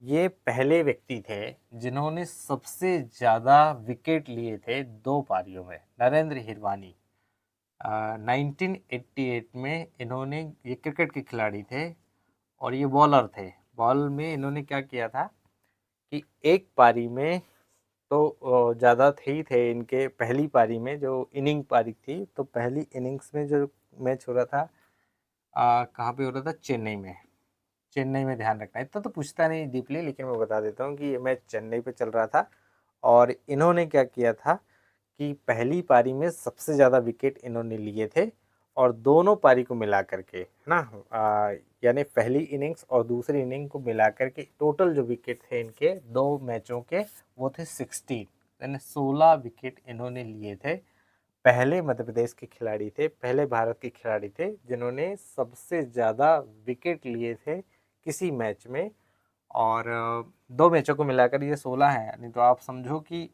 ये पहले व्यक्ति थे जिन्होंने सबसे ज़्यादा विकेट लिए थे 2 पारियों में। नरेंद्र हिरवानी 1988 में इन्होंने, ये क्रिकेट के खिलाड़ी थे और ये बॉलर थे। बॉल में इन्होंने क्या किया था कि एक पारी में तो ज़्यादा थे ही थे इनके, पहली पारी में जो इनिंग पारी थी, तो पहली इनिंग्स में जो मैच हो रहा था कहाँ पे हो रहा था? चेन्नई में ध्यान रखना है। इतना तो पूछता नहीं डीपली, लेकिन मैं बता देता हूँ कि ये मैच चेन्नई पे चल रहा था और इन्होंने क्या किया था कि पहली पारी में सबसे ज़्यादा विकेट इन्होंने लिए थे और दोनों पारी को मिला करके, है ना, यानी पहली इनिंग्स और दूसरी इनिंग को मिला करके टोटल जो विकेट थे इनके 2 मैचों के वो थे 16, यानी 16 विकेट इन्होंने लिए थे। पहले मध्य प्रदेश के खिलाड़ी थे, पहले भारत के खिलाड़ी थे जिन्होंने सबसे ज़्यादा विकेट लिए थे किसी मैच में, और 2 मैचों को मिलाकर ये 16 है। यानी तो आप समझो कि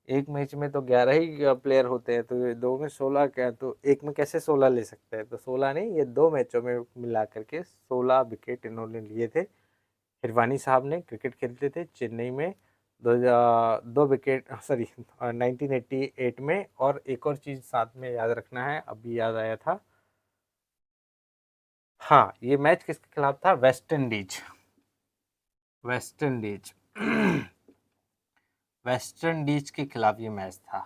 एक मैच में तो 11 ही प्लेयर होते हैं, तो ये 2 में 16 क्या, तो एक में कैसे 16 ले सकते हैं? तो 16 नहीं, ये 2 मैचों में मिला करके 16 विकेट इन्होंने लिए थे। हिरवानी साहब ने क्रिकेट खेलते थे चेन्नई में, 2 विकेट, सॉरी 1988 में। और एक और चीज़ साथ में याद रखना है, अभी याद आया था, हाँ, ये मैच किसके खिलाफ था? West Indies. West Indies West Indies के खिलाफ ये मैच था।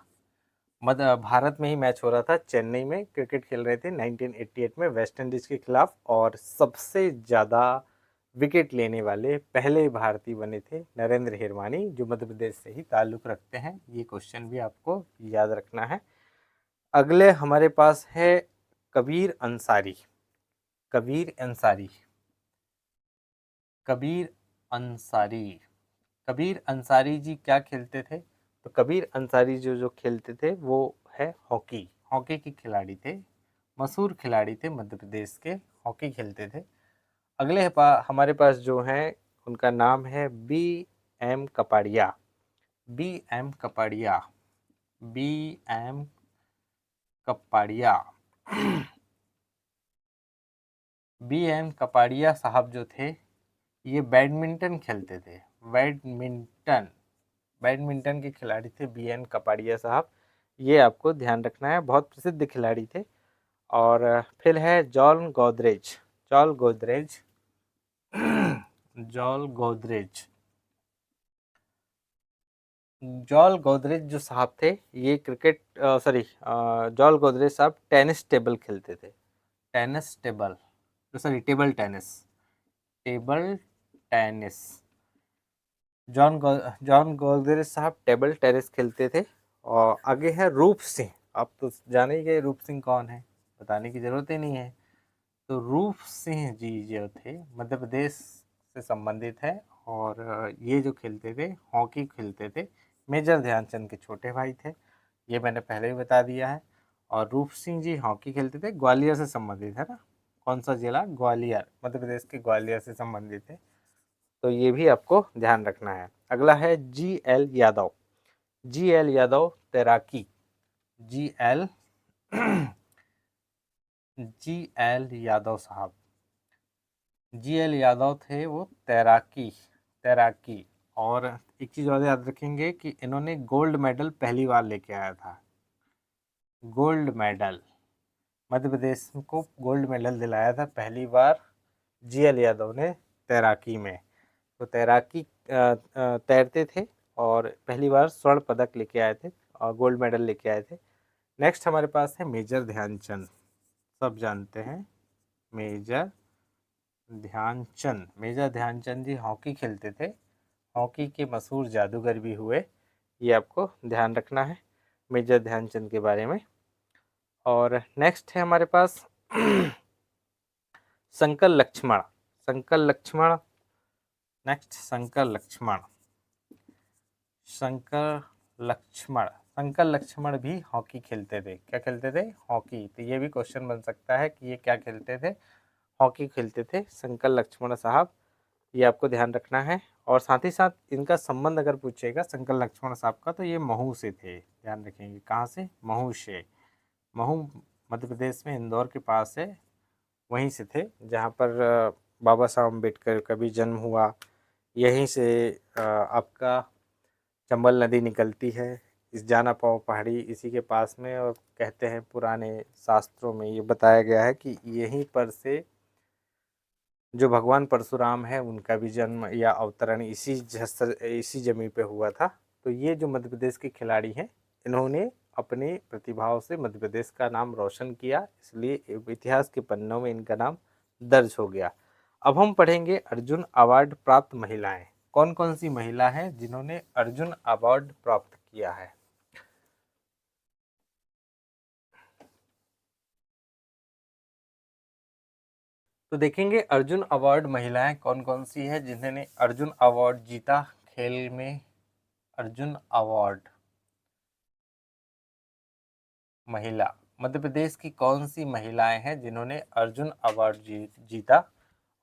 भारत में ही मैच हो रहा था, चेन्नई में क्रिकेट खेल रहे थे 1988 में वेस्ट इंडीज के खिलाफ, और सबसे ज़्यादा विकेट लेने वाले पहले भारतीय बने थे नरेंद्र हिरवानी, जो मध्य प्रदेश से ही ताल्लुक़ रखते हैं। ये क्वेश्चन भी आपको याद रखना है। अगले हमारे पास है कबीर अंसारी। कबीर अंसारी कबीर अंसारी कबीर अंसारी जी क्या खेलते थे? तो कबीर अंसारी जो खेलते थे वो है हॉकी। हॉकी के खिलाड़ी थे, मशहूर खिलाड़ी थे, मध्य प्रदेश के, हॉकी खेलते थे। अगले हमारे पास जो है उनका नाम है B.M. Kapadia. B.M. Kapadia B.M. Kapadia B.M. Kapadia साहब जो थे, ये बैडमिंटन खेलते थे। बैडमिंटन बैडमिंटन के खिलाड़ी थे B.M. कपाड़िया साहब, ये आपको ध्यान रखना है, बहुत प्रसिद्ध खिलाड़ी थे। और फिर है John Godrej. John Godrej John Godrej John Godrej जो साहब थे, ये क्रिकेट, सॉरी, जॉन गोदरेज साहब टेनिस टेबल खेलते थे। Tennis table, sorry, table tennis. Table tennis John Godrej साहब टेबल टेनिस खेलते थे। और आगे है रूप सिंह। आप तो जाने ही गए रूप सिंह कौन है, बताने की ज़रूरत ही नहीं है। तो रूप सिंह जी जो थे, मध्य प्रदेश से संबंधित है, और ये जो खेलते थे, हॉकी खेलते थे, मेजर ध्यानचंद के छोटे भाई थे, ये मैंने पहले ही बता दिया है। और रूप सिंह जी हॉकी खेलते थे, ग्वालियर से संबंधित है ना, कौन सा जिला? ग्वालियर, मध्य प्रदेश के ग्वालियर से संबंधित है, तो ये भी आपको ध्यान रखना है। अगला है G.L. यादव। G.L. यादव तैराकी। G.L. G.L. यादव साहब, G.L. यादव थे वो तैराकी। और एक चीज़ और याद रखेंगे कि इन्होंने गोल्ड मेडल पहली बार लेके आया था। गोल्ड मेडल, मध्य प्रदेश को गोल्ड मेडल दिलाया था पहली बार G.L. यादव ने तैराकी में। तो तैराकी तैरते थे और पहली बार स्वर्ण पदक लेके आए थे और गोल्ड मेडल लेके आए थे। नेक्स्ट हमारे पास है मेजर ध्यानचंद। सब जानते हैं मेजर ध्यानचंद। मेजर ध्यानचंद जी हॉकी खेलते थे, हॉकी के मशहूर जादूगर भी हुए, ये आपको ध्यान रखना है मेजर ध्यानचंद के बारे में। और नेक्स्ट है हमारे पास शंकर लक्ष्मण। शंकर लक्ष्मण नेक्स्ट शंकर लक्ष्मण शंकर लक्ष्मण शंकर लक्ष्मण भी हॉकी खेलते थे। क्या खेलते थे? हॉकी। तो ये भी क्वेश्चन बन सकता है कि ये क्या खेलते थे? हॉकी खेलते थे शंकर लक्ष्मण साहब, ये आपको ध्यान रखना है। और साथ ही साथ इनका संबंध अगर पूछेगा शंकर लक्ष्मण साहब का, तो ये महू से थे, ध्यान रखेंगे। कहाँ से? महू से। महू मध्य प्रदेश में इंदौर के पास है, वहीं से थे जहाँ पर बाबा साहब अम्बेडकर का भी जन्म हुआ। यहीं से आपका चंबल नदी निकलती है, इस जाना पाव पहाड़ी इसी के पास में। और कहते हैं पुराने शास्त्रों में ये बताया गया है कि यहीं पर से जो भगवान परशुराम है उनका भी जन्म या अवतरण इसी जमीन पे हुआ था। तो ये जो मध्य प्रदेश के खिलाड़ी हैं, इन्होंने अपने प्रतिभाओं से मध्य प्रदेश का नाम रोशन किया, इसलिए इतिहास के पन्नों में इनका नाम दर्ज हो गया। अब हम पढ़ेंगे अर्जुन अवार्ड प्राप्त महिलाएं। कौन कौन सी महिला हैं जिन्होंने अर्जुन अवार्ड प्राप्त किया है? तो देखेंगे अर्जुन अवार्ड महिलाएं कौन कौन सी है जिन्होंने अर्जुन अवार्ड जीता खेल में। अर्जुन अवार्ड महिला, मध्य प्रदेश की कौन सी महिलाएं हैं जिन्होंने अर्जुन अवार्ड जीता?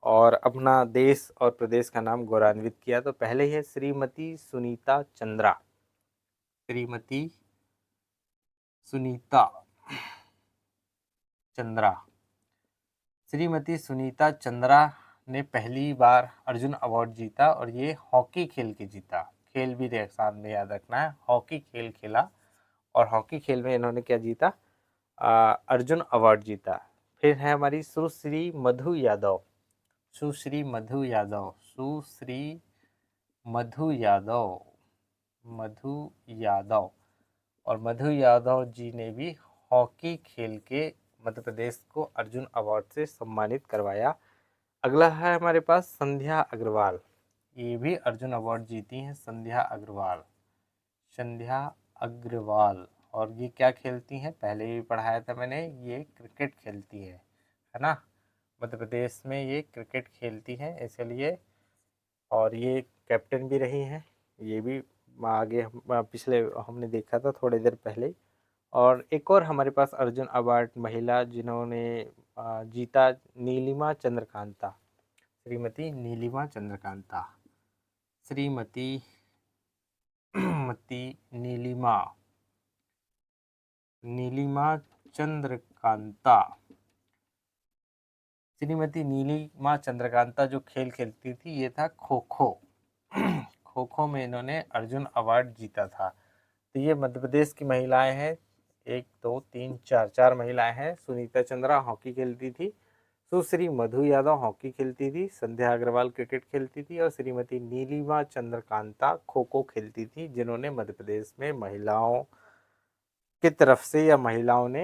और अपना देश और प्रदेश का नाम गौरवान्वित किया। तो पहले है श्रीमती सुनीता चंद्रा, श्रीमती सुनीता चंद्रा। श्रीमती सुनीता चंद्रा ने पहली बार अर्जुन अवार्ड जीता और ये हॉकी खेल के जीता। खेल भी साथ में याद रखना है, हॉकी खेल खेला और हॉकी खेल में इन्होंने क्या जीता, अर्जुन अवार्ड जीता। फिर है हमारी सुश्री मधु यादव, सुश्री मधु यादव, सुश्री मधु यादव, मधु यादव। और मधु यादव जी ने भी हॉकी खेल के मध्य प्रदेश को अर्जुन अवार्ड से सम्मानित करवाया। अगला है हमारे पास संध्या अग्रवाल, ये भी अर्जुन अवार्ड जीती हैं संध्या अग्रवाल, संध्या अग्रवाल। और ये क्या खेलती हैं, पहले भी पढ़ाया था मैंने, ये क्रिकेट खेलती है ना, मध्य प्रदेश में ये क्रिकेट खेलती हैं इसलिए। और ये कैप्टन भी रही हैं, ये भी आगे पिछले हमने देखा था थोड़ी देर पहले। और एक और हमारे पास अर्जुन अवार्ड महिला जिन्होंने जीता, नीलिमा चंद्रकांता, श्रीमती नीलिमा चंद्रकांता, श्रीमती नीलिमा चंद्रकांता। श्रीमती नीलिमा चंद्रकांता जो खेल खेलती थी ये था खो खो। खो खो में इन्होंने अर्जुन अवार्ड जीता था। तो ये मध्य प्रदेश की महिलाएं हैं, 1 2 3 4 4 महिलाएं हैं। सुनीता चंद्रा हॉकी खेलती थी, सुश्री मधु यादव हॉकी खेलती थी, संध्या अग्रवाल क्रिकेट खेलती थी और श्रीमती नीलिमा चंद्रकांता खो खो खेलती थी, जिन्होंने मध्य प्रदेश में महिलाओं की तरफ से या महिलाओं ने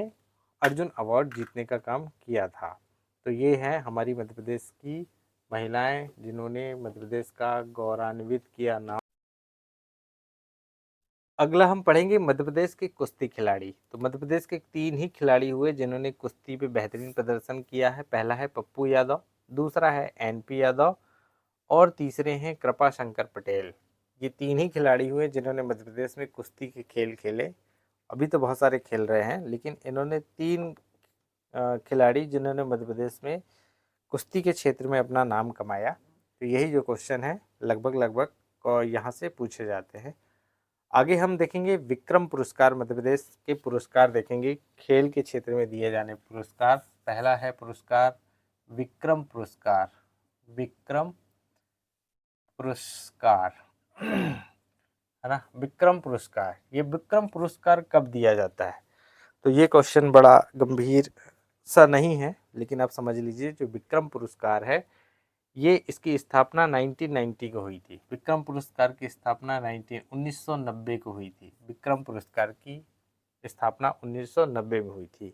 अर्जुन अवार्ड जीतने का काम किया था। तो ये है हमारी मध्य प्रदेश की महिलाएं जिन्होंने मध्य प्रदेश का गौरवान्वित किया नाम। अगला हम पढ़ेंगे मध्य प्रदेश के कुश्ती खिलाड़ी। तो मध्य प्रदेश के 3 ही खिलाड़ी हुए जिन्होंने कुश्ती पे बेहतरीन प्रदर्शन किया है। पहला है पप्पू यादव, दूसरा है एनपी यादव और तीसरे हैं कृपा शंकर पटेल। ये 3 ही खिलाड़ी हुए जिन्होंने मध्य प्रदेश में कुश्ती के खेल खेले। अभी तो बहुत सारे खेल रहे हैं, लेकिन इन्होंने 3 खिलाड़ी जिन्होंने मध्य प्रदेश में कुश्ती के क्षेत्र में अपना नाम कमाया। तो यही जो क्वेश्चन है लगभग यहाँ से पूछे जाते हैं। आगे हम देखेंगे विक्रम पुरस्कार, मध्य प्रदेश के पुरस्कार देखेंगे, खेल के क्षेत्र में दिए जाने पुरस्कार। पहला है पुरस्कार विक्रम पुरस्कार, विक्रम पुरस्कार है ना, विक्रम पुरस्कार। ये विक्रम पुरस्कार कब दिया जाता है, तो ये क्वेश्चन बड़ा गंभीर सा नहीं है, लेकिन आप समझ लीजिए जो विक्रम पुरस्कार है ये इसकी स्थापना 1990 को हुई थी। विक्रम पुरस्कार की स्थापना 1990 को हुई थी। विक्रम पुरस्कार की स्थापना 1990 में हुई थी।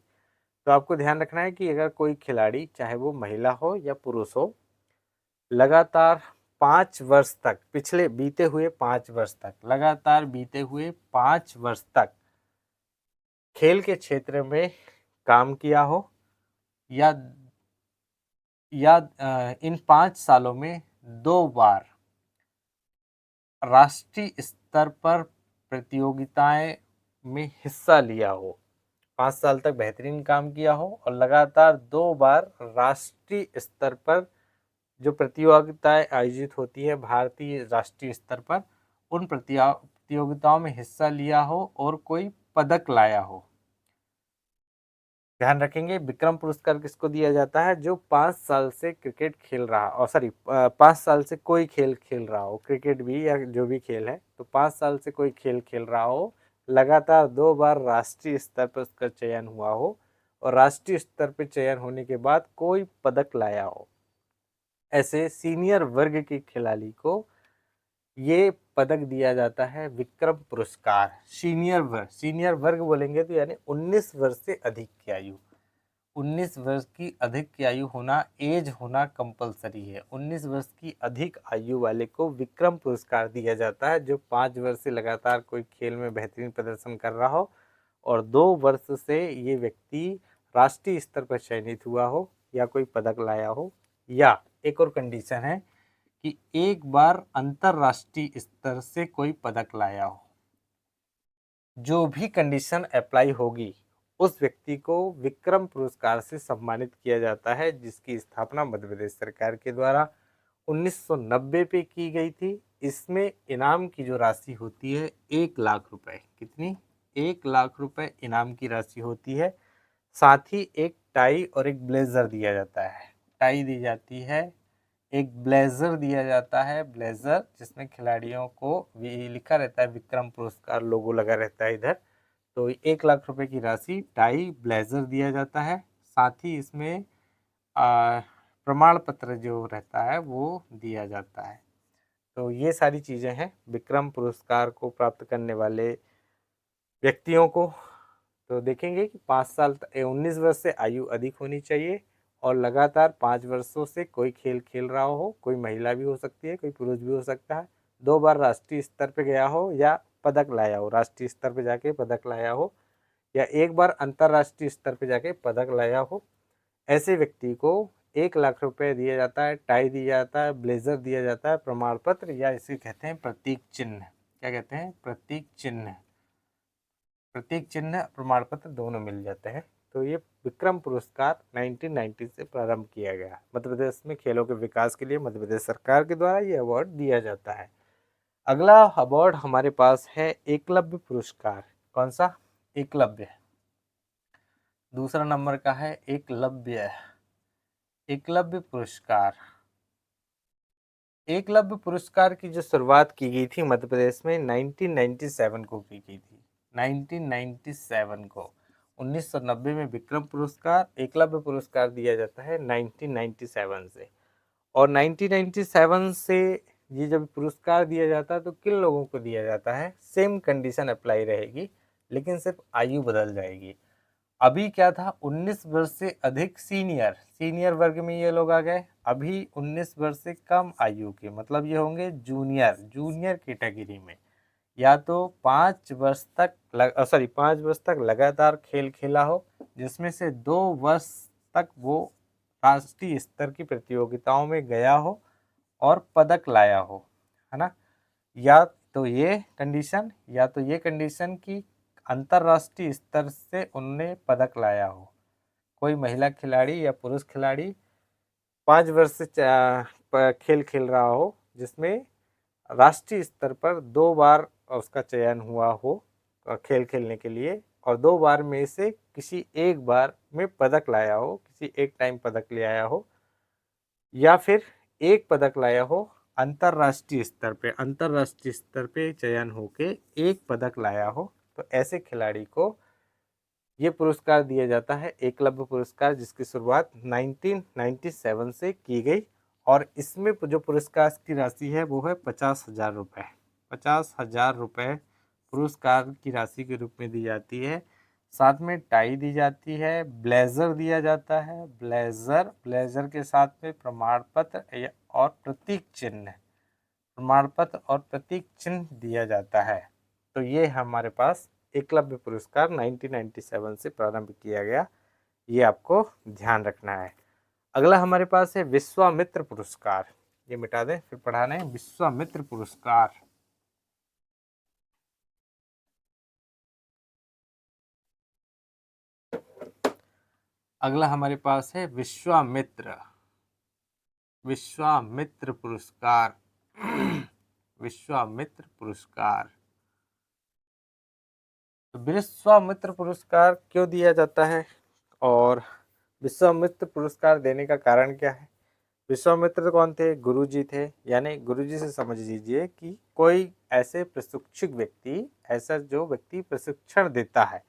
तो आपको ध्यान रखना है कि अगर कोई खिलाड़ी, चाहे वो महिला हो या पुरुष हो, लगातार 5 वर्ष तक, पिछले बीते हुए 5 वर्ष तक, लगातार बीते हुए 5 वर्ष तक खेल के क्षेत्र में काम किया हो या इन 5 सालों में 2 बार राष्ट्रीय स्तर पर प्रतियोगिताएं में हिस्सा लिया हो, 5 साल तक बेहतरीन काम किया हो और लगातार 2 बार राष्ट्रीय स्तर पर जो प्रतियोगिताएं आयोजित होती है भारतीय राष्ट्रीय स्तर पर, उन प्रतियोगिताओं में हिस्सा लिया हो और कोई पदक लाया हो। ध्यान रखेंगे विक्रम पुरस्कार किसको दिया जाता है, जो 5 साल से क्रिकेट खेल रहा, और 5 साल से कोई खेल खेल रहा हो, क्रिकेट भी या जो भी खेल है, तो 5 साल से कोई खेल खेल रहा हो, लगातार 2 बार राष्ट्रीय स्तर पर उसका चयन हुआ हो और राष्ट्रीय स्तर पर चयन होने के बाद कोई पदक लाया हो। ऐसे सीनियर वर्ग के खिलाड़ी को ये पदक दिया जाता है विक्रम पुरस्कार। सीनियर वर्ग बोलेंगे तो यानी 19 वर्ष से अधिक की आयु, 19 वर्ष की अधिक की आयु होना, एज होना कंपलसरी है। 19 वर्ष की अधिक आयु वाले को विक्रम पुरस्कार दिया जाता है, जो 5 वर्ष से लगातार कोई खेल में बेहतरीन प्रदर्शन कर रहा हो और 2 वर्ष से ये व्यक्ति राष्ट्रीय स्तर पर चयनित हुआ हो या कोई पदक लाया हो, या एक और कंडीशन है कि एक बार अंतरराष्ट्रीय स्तर से कोई पदक लाया हो। जो भी कंडीशन अप्लाई होगी उस व्यक्ति को विक्रम पुरस्कार से सम्मानित किया जाता है, जिसकी स्थापना मध्य प्रदेश सरकार के द्वारा 1990 पे की गई थी। इसमें इनाम की जो राशि होती है 1 लाख रुपए। कितनी? 1 लाख रुपए इनाम की राशि होती है। साथ ही एक टाई और एक ब्लेजर दिया जाता है। टाई दी जाती है, एक ब्लेजर दिया जाता है, ब्लेजर जिसमें खिलाड़ियों को लिखा रहता है विक्रम पुरस्कार, लोगो लगा रहता है इधर। तो 1 लाख रुपए की राशि, टाई, ब्लेजर दिया जाता है। साथ ही इसमें प्रमाण पत्र जो रहता है वो दिया जाता है। तो ये सारी चीज़ें हैं विक्रम पुरस्कार को प्राप्त करने वाले व्यक्तियों को। तो देखेंगे कि 5 साल 19 वर्ष से आयु अधिक होनी चाहिए और लगातार 5 वर्षों से कोई खेल खेल रहा हो, कोई महिला भी हो सकती है, कोई पुरुष भी हो सकता है, 2 बार राष्ट्रीय स्तर पे गया हो या पदक लाया हो, राष्ट्रीय स्तर पे जाके पदक लाया हो, या 1 बार अंतर्राष्ट्रीय स्तर पे जाके पदक लाया हो, ऐसे व्यक्ति को 1 लाख रुपए दिया जाता है, टाई दिया जाता है, ब्लेजर दिया जाता है, प्रमाण पत्र या इसे कहते हैं प्रतीक चिन्ह। क्या कहते हैं? प्रतीक चिन्ह। प्रतीक चिन्ह, प्रमाण पत्र दोनों मिल जाते हैं। तो ये विक्रम पुरस्कार 1990 से प्रारंभ किया गया। मध्य प्रदेश में खेलों के विकास के लिए मध्य प्रदेश सरकार के द्वारा ये अवार्ड दिया जाता है। अगला अवार्ड हमारे पास है एकलव्य पुरस्कार। कौन सा? एकलव्य। दूसरा नंबर का है एकलव्य। एकलव्य पुरस्कार। एकलव्य पुरस्कार की जो शुरुआत की गई थी मध्य प्रदेश में 1997 को की गई थी। 1997 को 1990 में विक्रम पुरस्कार, एकलव्य पुरस्कार दिया जाता है 1997 से। और 1997 से ये जब पुरस्कार दिया जाता है तो किन लोगों को दिया जाता है? सेम कंडीशन अप्लाई रहेगी, लेकिन सिर्फ आयु बदल जाएगी। अभी क्या था? 19 वर्ष से अधिक सीनियर वर्ग में ये लोग आ गए। अभी 19 वर्ष से कम आयु के, मतलब ये होंगे जूनियर कैटेगरी में। या तो 5 वर्ष तक लगातार खेल खेला हो, जिसमें से 2 वर्ष तक वो राष्ट्रीय स्तर की प्रतियोगिताओं में गया हो और पदक लाया हो, है ना। या तो ये कंडीशन की अंतर्राष्ट्रीय स्तर से उनने पदक लाया हो। कोई महिला खिलाड़ी या पुरुष खिलाड़ी 5 वर्ष से खेल खेल रहा हो, जिसमें राष्ट्रीय स्तर पर 2 बार उसका चयन हुआ हो खेल खेलने के लिए, और 2 बार में से किसी एक बार में पदक लाया हो, किसी एक टाइम पदक ले आया हो, या फिर एक पदक लाया हो अंतर्राष्ट्रीय स्तर पे चयन होके एक पदक लाया हो, तो ऐसे खिलाड़ी को ये पुरस्कार दिया जाता है एकलव्य पुरस्कार, जिसकी शुरुआत 1997 से की गई। और इसमें जो पुरस्कार की राशि है वो है 50,000 रुपये। 50,000 रुपये पुरस्कार की राशि के रूप में दी जाती है। साथ में टाई दी जाती है, ब्लेजर दिया जाता है, ब्लेजर के साथ में प्रमाण पत्र और प्रतीक चिन्ह, प्रमाण पत्र और प्रतीक चिन्ह दिया जाता है। तो ये हमारे पास एकलव्य पुरस्कार 1997 से प्रारंभ किया गया, ये आपको ध्यान रखना है। अगला हमारे पास है विश्वामित्र पुरस्कार। ये मिटा दें, फिर पढ़ाने। विश्वामित्र पुरस्कार। अगला हमारे पास है विश्वामित्र पुरस्कार। विश्वामित्र पुरस्कार। तो विश्वामित्र पुरस्कार क्यों दिया जाता है और विश्वामित्र पुरस्कार देने का कारण क्या है? विश्वामित्र कौन थे? गुरुजी थे। यानी गुरुजी से समझ लीजिए कि कोई ऐसे प्रशिक्षक व्यक्ति, ऐसा जो व्यक्ति प्रशिक्षण देता है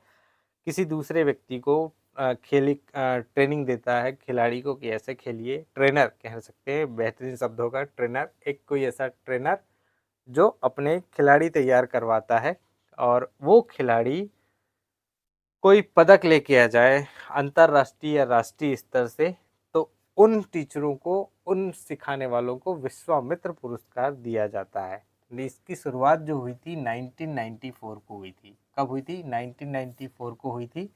किसी दूसरे व्यक्ति को, ट्रेनिंग देता है खिलाड़ी को कि ऐसे खेलिए। ट्रेनर कह सकते हैं, बेहतरीन शब्द होगा ट्रेनर। एक कोई ऐसा ट्रेनर जो अपने खिलाड़ी तैयार करवाता है, और वो खिलाड़ी कोई पदक लेके आ जाए अंतर्राष्ट्रीय या राष्ट्रीय स्तर से, तो उन टीचरों को, उन सिखाने वालों को विश्वामित्र पुरस्कार दिया जाता है। इसकी शुरुआत जो हुई थी 1994 को हुई थी। कब हुई थी? 1994 को हुई थी।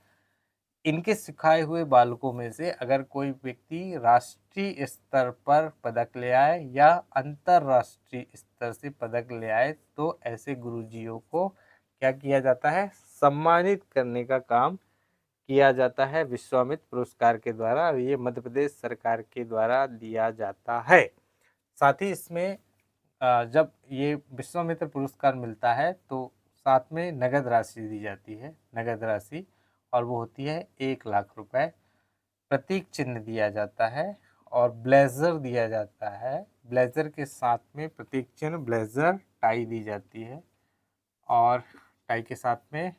इनके सिखाए हुए बालकों में से अगर कोई व्यक्ति राष्ट्रीय स्तर पर पदक ले आए या अंतर्राष्ट्रीय स्तर से पदक ले आए, तो ऐसे गुरुजियों को क्या किया जाता है? सम्मानित करने का काम किया जाता है विश्वामित्र पुरस्कार के द्वारा, और ये मध्य प्रदेश सरकार के द्वारा दिया जाता है। साथ ही इसमें जब ये विश्वामित्र पुरस्कार मिलता है तो साथ में नगद राशि दी जाती है, नगद राशि, और वो होती है 1 लाख रुपए। प्रतीक चिन्ह दिया जाता है और ब्लेजर दिया जाता है। ब्लेजर के साथ में प्रतीक चिन्ह ब्लेजर, टाई दी जाती है, और टाई के साथ में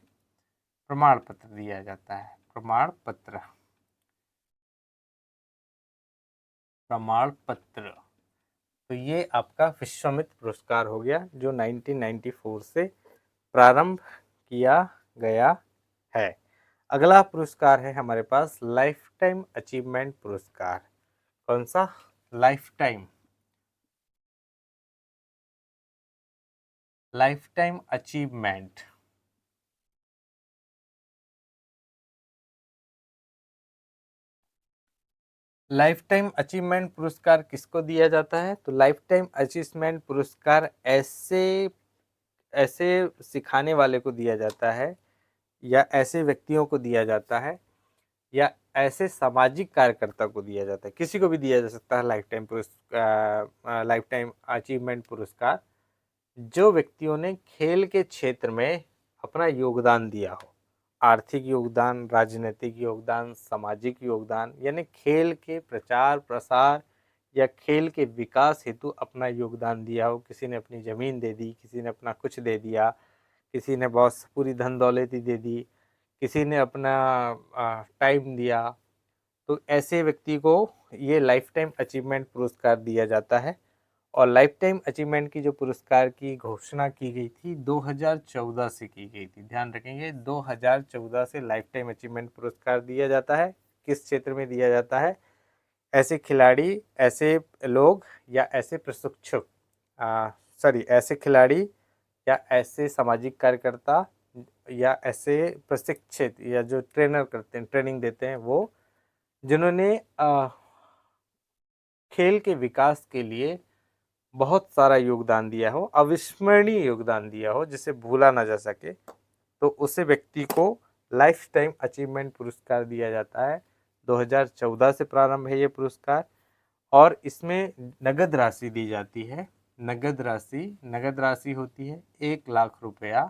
प्रमाण पत्र दिया जाता है। प्रमाण पत्र, प्रमाण पत्र। तो ये आपका विश्वामित्र पुरस्कार हो गया, जो 1994 से प्रारंभ किया गया है। अगला पुरस्कार है हमारे पास लाइफ टाइम अचीवमेंट पुरस्कार। कौन सा? Life time, life time achievement. Life time achievement पुरस्कार किसको दिया जाता है? तो लाइफ टाइम अचीवमेंट पुरस्कार ऐसे सिखाने वाले को दिया जाता है, या ऐसे व्यक्तियों को दिया जाता है, या ऐसे सामाजिक कार्यकर्ता को दिया जाता है। किसी को भी दिया जा सकता है लाइफ टाइम पुरस्कार, लाइफ टाइम अचीवमेंट पुरस्कार, जो व्यक्तियों ने खेल के क्षेत्र में अपना योगदान दिया हो। आर्थिक योगदान, राजनीतिक योगदान, सामाजिक योगदान, यानी खेल के प्रचार प्रसार या खेल के विकास हेतु अपना योगदान दिया हो। किसी ने अपनी ज़मीन दे दी, किसी ने अपना कुछ दे दिया, किसी ने बहुत पूरी धन दौलत ही दे दी, किसी ने अपना टाइम दिया। तो ऐसे व्यक्ति को ये लाइफ टाइम अचीवमेंट पुरस्कार दिया जाता है। और लाइफ टाइम अचीवमेंट की जो पुरस्कार की घोषणा की गई थी 2014 से की गई थी। ध्यान रखेंगे, 2014 से लाइफ टाइम अचीवमेंट पुरस्कार दिया जाता है। किस क्षेत्र में दिया जाता है? ऐसे खिलाड़ी, ऐसे लोग या ऐसे प्रशिक्षक, ऐसे खिलाड़ी या ऐसे सामाजिक कार्यकर्ता या ऐसे प्रशिक्षित या जो ट्रेनर करते हैं, ट्रेनिंग देते हैं, वो जिन्होंने खेल के विकास के लिए बहुत सारा योगदान दिया हो, अविस्मरणीय योगदान दिया हो, जिसे भूला ना जा सके, तो उसे व्यक्ति को लाइफ टाइम अचीवमेंट पुरस्कार दिया जाता है। 2014 से प्रारंभ है ये पुरस्कार, और इसमें नगद राशि दी जाती है। नगद राशि होती है 1 लाख रुपया।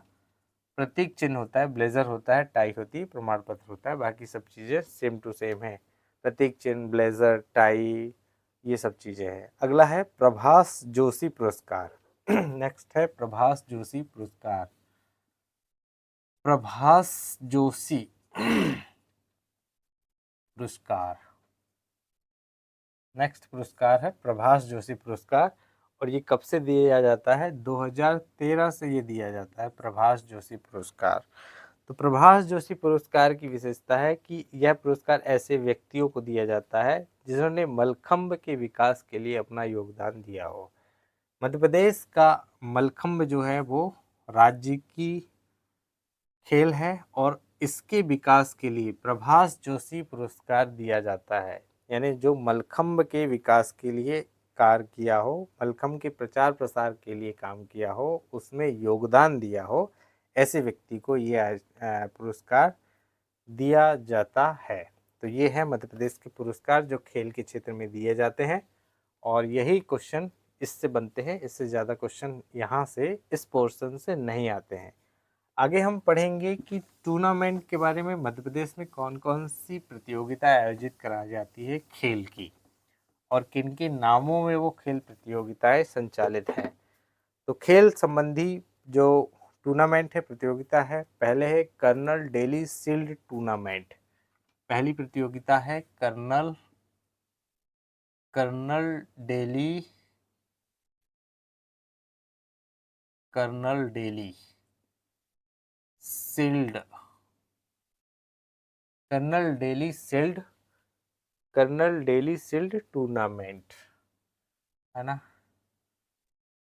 प्रतीक चिन्ह होता है, ब्लेजर होता है, टाई होती है, प्रमाण पत्र होता है। बाकी सब चीज़ें सेम टू सेम है। प्रतीक चिन्ह, ब्लेजर, टाई, ये सब चीज़ें हैं। अगला है प्रभास जोशी पुरस्कार। नेक्स्ट है प्रभास जोशी पुरस्कार। प्रभास जोशी पुरस्कार, नेक्स्ट पुरस्कार है प्रभास जोशी पुरस्कार। और ये कब से दिया जाता है? 2013 से ये दिया जाता है, प्रभास जोशी पुरस्कार। तो प्रभास जोशी पुरस्कार की विशेषता है कि यह पुरस्कार ऐसे व्यक्तियों को दिया जाता है जिन्होंने मलखंभ के विकास के लिए अपना योगदान दिया हो। मध्य प्रदेश का मलखंभ जो है वो राज्य की खेल है, और इसके विकास के लिए प्रभास जोशी पुरस्कार दिया जाता है। यानी जो मलखंभ के विकास के लिए कार्य किया हो, मलखंभ के प्रचार प्रसार के लिए काम किया हो, उसमें योगदान दिया हो, ऐसे व्यक्ति को ये पुरस्कार दिया जाता है। तो ये है मध्य प्रदेश के पुरस्कार जो खेल के क्षेत्र में दिए जाते हैं, और यही क्वेश्चन इससे बनते हैं। इससे ज़्यादा क्वेश्चन यहाँ से इस पोर्शन से नहीं आते हैं। आगे हम पढ़ेंगे कि टूर्नामेंट के बारे में। मध्य प्रदेश में कौन कौन सी प्रतियोगिता आयोजित कराई जाती है खेल की, और किन के नामों में वो खेल प्रतियोगिताएं संचालित हैं। तो खेल संबंधी जो टूर्नामेंट है, प्रतियोगिता है, पहले है कर्नल डेली शील्ड टूर्नामेंट। पहली प्रतियोगिता है colonel Daily shield, colonel Daily shield tournament, है ना,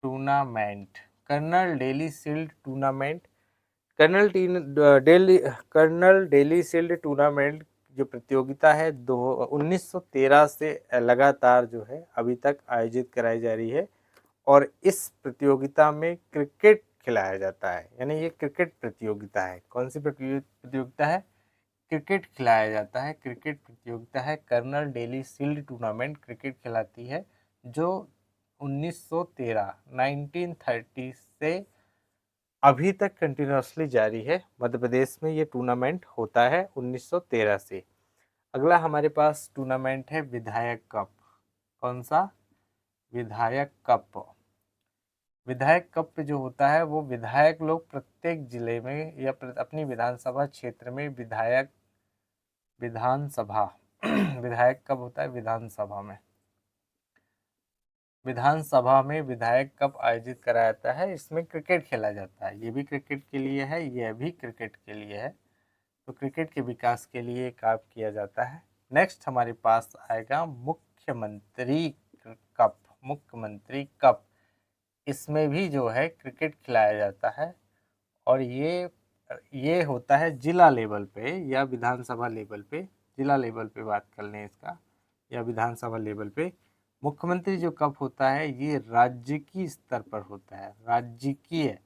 tournament, colonel Daily shield tournament. Colonel Daily shield tournament जो प्रतियोगिता है 1913 से लगातार जो है अभी तक आयोजित कराई जा रही है, और इस प्रतियोगिता में क्रिकेट खिलाया जाता है। यानी ये क्रिकेट प्रतियोगिता है। कौन सी प्रतियोगिता है? क्रिकेट खिलाया जाता है, क्रिकेट प्रतियोगिता है colonel Daily shield tournament cricket खिलाती है, जो 1913 1930 से अभी तक कंटिन्यूसली जारी है। मध्य प्रदेश में ये टूर्नामेंट होता है 1913 से। अगला हमारे पास टूर्नामेंट है विधायक कप। कौन सा? विधायक कप। विधायक कप जो होता है वो विधायक लोग प्रत्येक जिले में या अपनी विधानसभा क्षेत्र में विधानसभा विधायक कब होता है? विधानसभा में विधायक कप आयोजित कराया जाता है। इसमें क्रिकेट खेला जाता है, ये भी क्रिकेट के लिए है, यह भी क्रिकेट के लिए है। तो क्रिकेट के विकास के लिए काम किया जाता है। नेक्स्ट हमारे पास आएगा मुख्यमंत्री कप। मुख्यमंत्री कप, इसमें भी जो है क्रिकेट खिलाया जाता है और ये होता है जिला लेवल पे या विधानसभा लेवल पे। जिला लेवल पे बात कर लें इसका, या विधानसभा लेवल पे। मुख्यमंत्री जो कप होता है ये राज्य की स्तर पर होता है, राज्यकीय,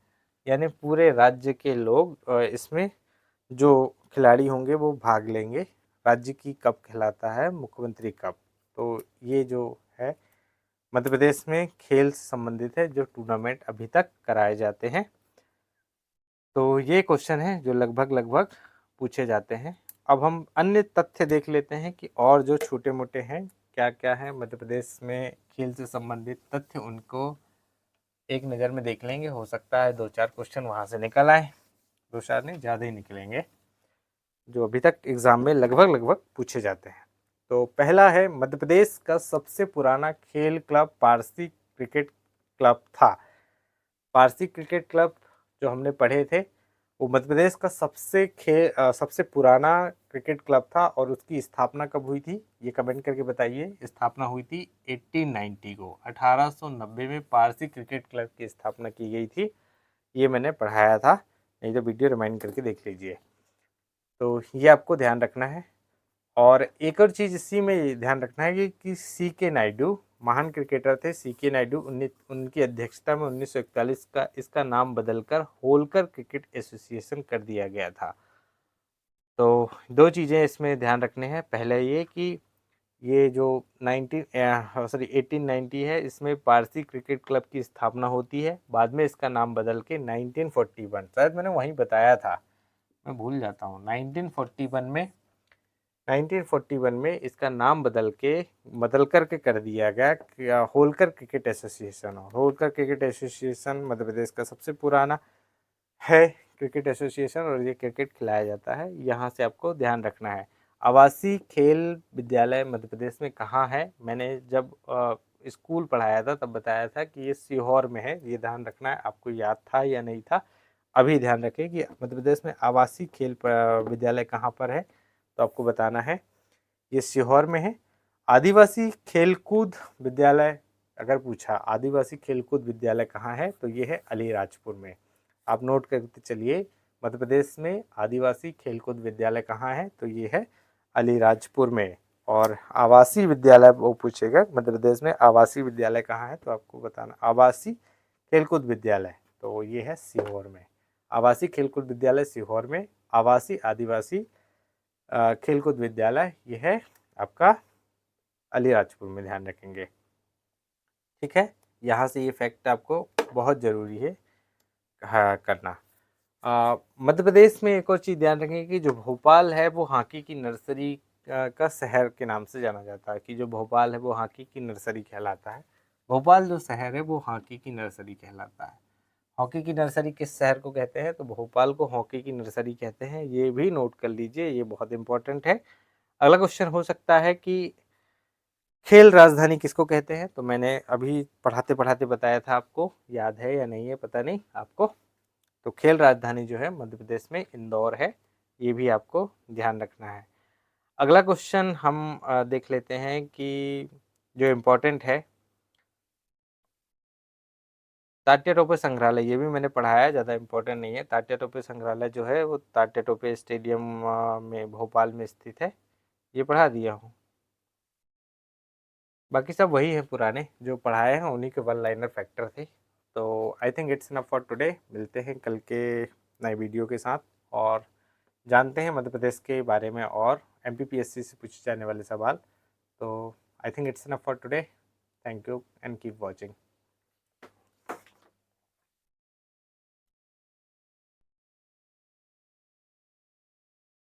यानी पूरे राज्य के लोग इसमें जो खिलाड़ी होंगे वो भाग लेंगे। राज्य की कप कहलाता है मुख्यमंत्री कप। तो ये जो है मध्य प्रदेश में खेल से संबंधित है जो टूर्नामेंट अभी तक कराए जाते हैं। तो ये क्वेश्चन है जो लगभग पूछे जाते हैं। अब हम अन्य तथ्य देख लेते हैं कि और जो छोटे मोटे हैं क्या क्या है मध्य प्रदेश में खेल से संबंधित तथ्य, उनको एक नज़र में देख लेंगे। हो सकता है 2-4 क्वेश्चन वहाँ से निकल आए, 2-4 नहीं ज़्यादा ही निकलेंगे, जो अभी तक एग्जाम में लगभग पूछे जाते हैं। तो पहला है मध्य प्रदेश का सबसे पुराना खेल क्लब पारसी क्रिकेट क्लब था। पारसी क्रिकेट क्लब जो हमने पढ़े थे वो मध्य प्रदेश का सबसे पुराना क्रिकेट क्लब था। और उसकी स्थापना कब हुई थी ये कमेंट करके बताइए। स्थापना हुई थी 1890 को, 1890 में पारसी क्रिकेट क्लब की स्थापना की गई थी। ये मैंने पढ़ाया था, नहीं तो वीडियो रिमाइंड करके देख लीजिए। तो ये आपको ध्यान रखना है। और एक और चीज़ इसी में ध्यान रखना है कि सी के नायडू महान क्रिकेटर थे। सी के नायडू उनकी अध्यक्षता में 1941 का इसका नाम बदलकर होलकर क्रिकेट एसोसिएशन कर दिया गया था। तो दो चीज़ें इसमें ध्यान रखने हैं। पहले ये कि ये जो 1890 है इसमें पारसी क्रिकेट क्लब की स्थापना होती है। बाद में इसका नाम बदल के 1941, शायद मैंने वहीं बताया था, मैं भूल जाता हूँ, 1941 में इसका नाम बदल करके कर दिया गया होलकर क्रिकेट एसोसिएशन। और होलकर क्रिकेट एसोसिएशन मध्य प्रदेश का सबसे पुराना है क्रिकेट एसोसिएशन और ये क्रिकेट खिलाया जाता है। यहाँ से आपको ध्यान रखना है। आवासीय खेल विद्यालय मध्य प्रदेश में कहाँ है? मैंने जब स्कूल पढ़ाया था तब बताया था कि ये सीहोर में है। ये ध्यान रखना है, आपको याद था या नहीं था। अभी ध्यान रखें कि मध्य प्रदेश में आवासीय खेल विद्यालय कहाँ पर है, तो आपको बताना है ये सीहोर में है। आदिवासी खेलकूद विद्यालय, अगर पूछा आदिवासी खेलकूद विद्यालय कहाँ है तो ये है अलीराजपुर में। आप नोट करते चलिए, मध्य प्रदेश में आदिवासी खेलकूद विद्यालय कहाँ है तो ये है अलीराजपुर में। और आवासीय विद्यालय वो पूछेगा मध्य प्रदेश में आवासीय विद्यालय कहाँ है तो आपको बताना आवासीय खेलकूद विद्यालय, तो ये है सीहोर में। आवासीय खेलकूद विद्यालय सीहोर में, आवासीय आदिवासी खेलकूद विद्यालय ये है आपका अलीराजपुर में, ध्यान रखेंगे। ठीक है, यहाँ से ये फैक्ट आपको बहुत ज़रूरी है करना। मध्य प्रदेश में एक और चीज़ ध्यान रखेंगे कि जो भोपाल है वो हॉकी की नर्सरी का शहर के नाम से जाना जाता है, कि जो भोपाल है वो हॉकी की नर्सरी कहलाता है। भोपाल जो शहर है वो हॉकी की नर्सरी कहलाता है। हॉकी की नर्सरी किस शहर को कहते हैं? तो भोपाल को हॉकी की नर्सरी कहते हैं। ये भी नोट कर लीजिए, ये बहुत इंपॉर्टेंट है। अगला क्वेश्चन हो सकता है कि खेल राजधानी किसको कहते हैं? तो मैंने अभी पढ़ाते पढ़ाते बताया था, आपको याद है या नहीं है पता नहीं आपको। तो खेल राजधानी जो है मध्य प्रदेश में इंदौर है, ये भी आपको ध्यान रखना है। अगला क्वेश्चन हम देख लेते हैं कि जो इम्पोर्टेंट है, तात्या टोपे संग्रहालय, ये भी मैंने पढ़ाया, ज़्यादा इम्पोर्टेंट नहीं है। तात्या टोपे संग्रहालय जो है वो तात्या टोपे स्टेडियम में भोपाल में स्थित है, ये पढ़ा दिया हूँ। बाकी सब वही है, पुराने जो पढ़ाए हैं उन्हीं के वन लाइनर फैक्टर थे। तो I think it's enough for today. मिलते हैं कल के नए वीडियो के साथ। और जानते हैं मध्य प्रदेश के बारे में और MPPSC से पूछे जाने वाले सवाल। तो I think it's enough for today. Thank you and keep watching.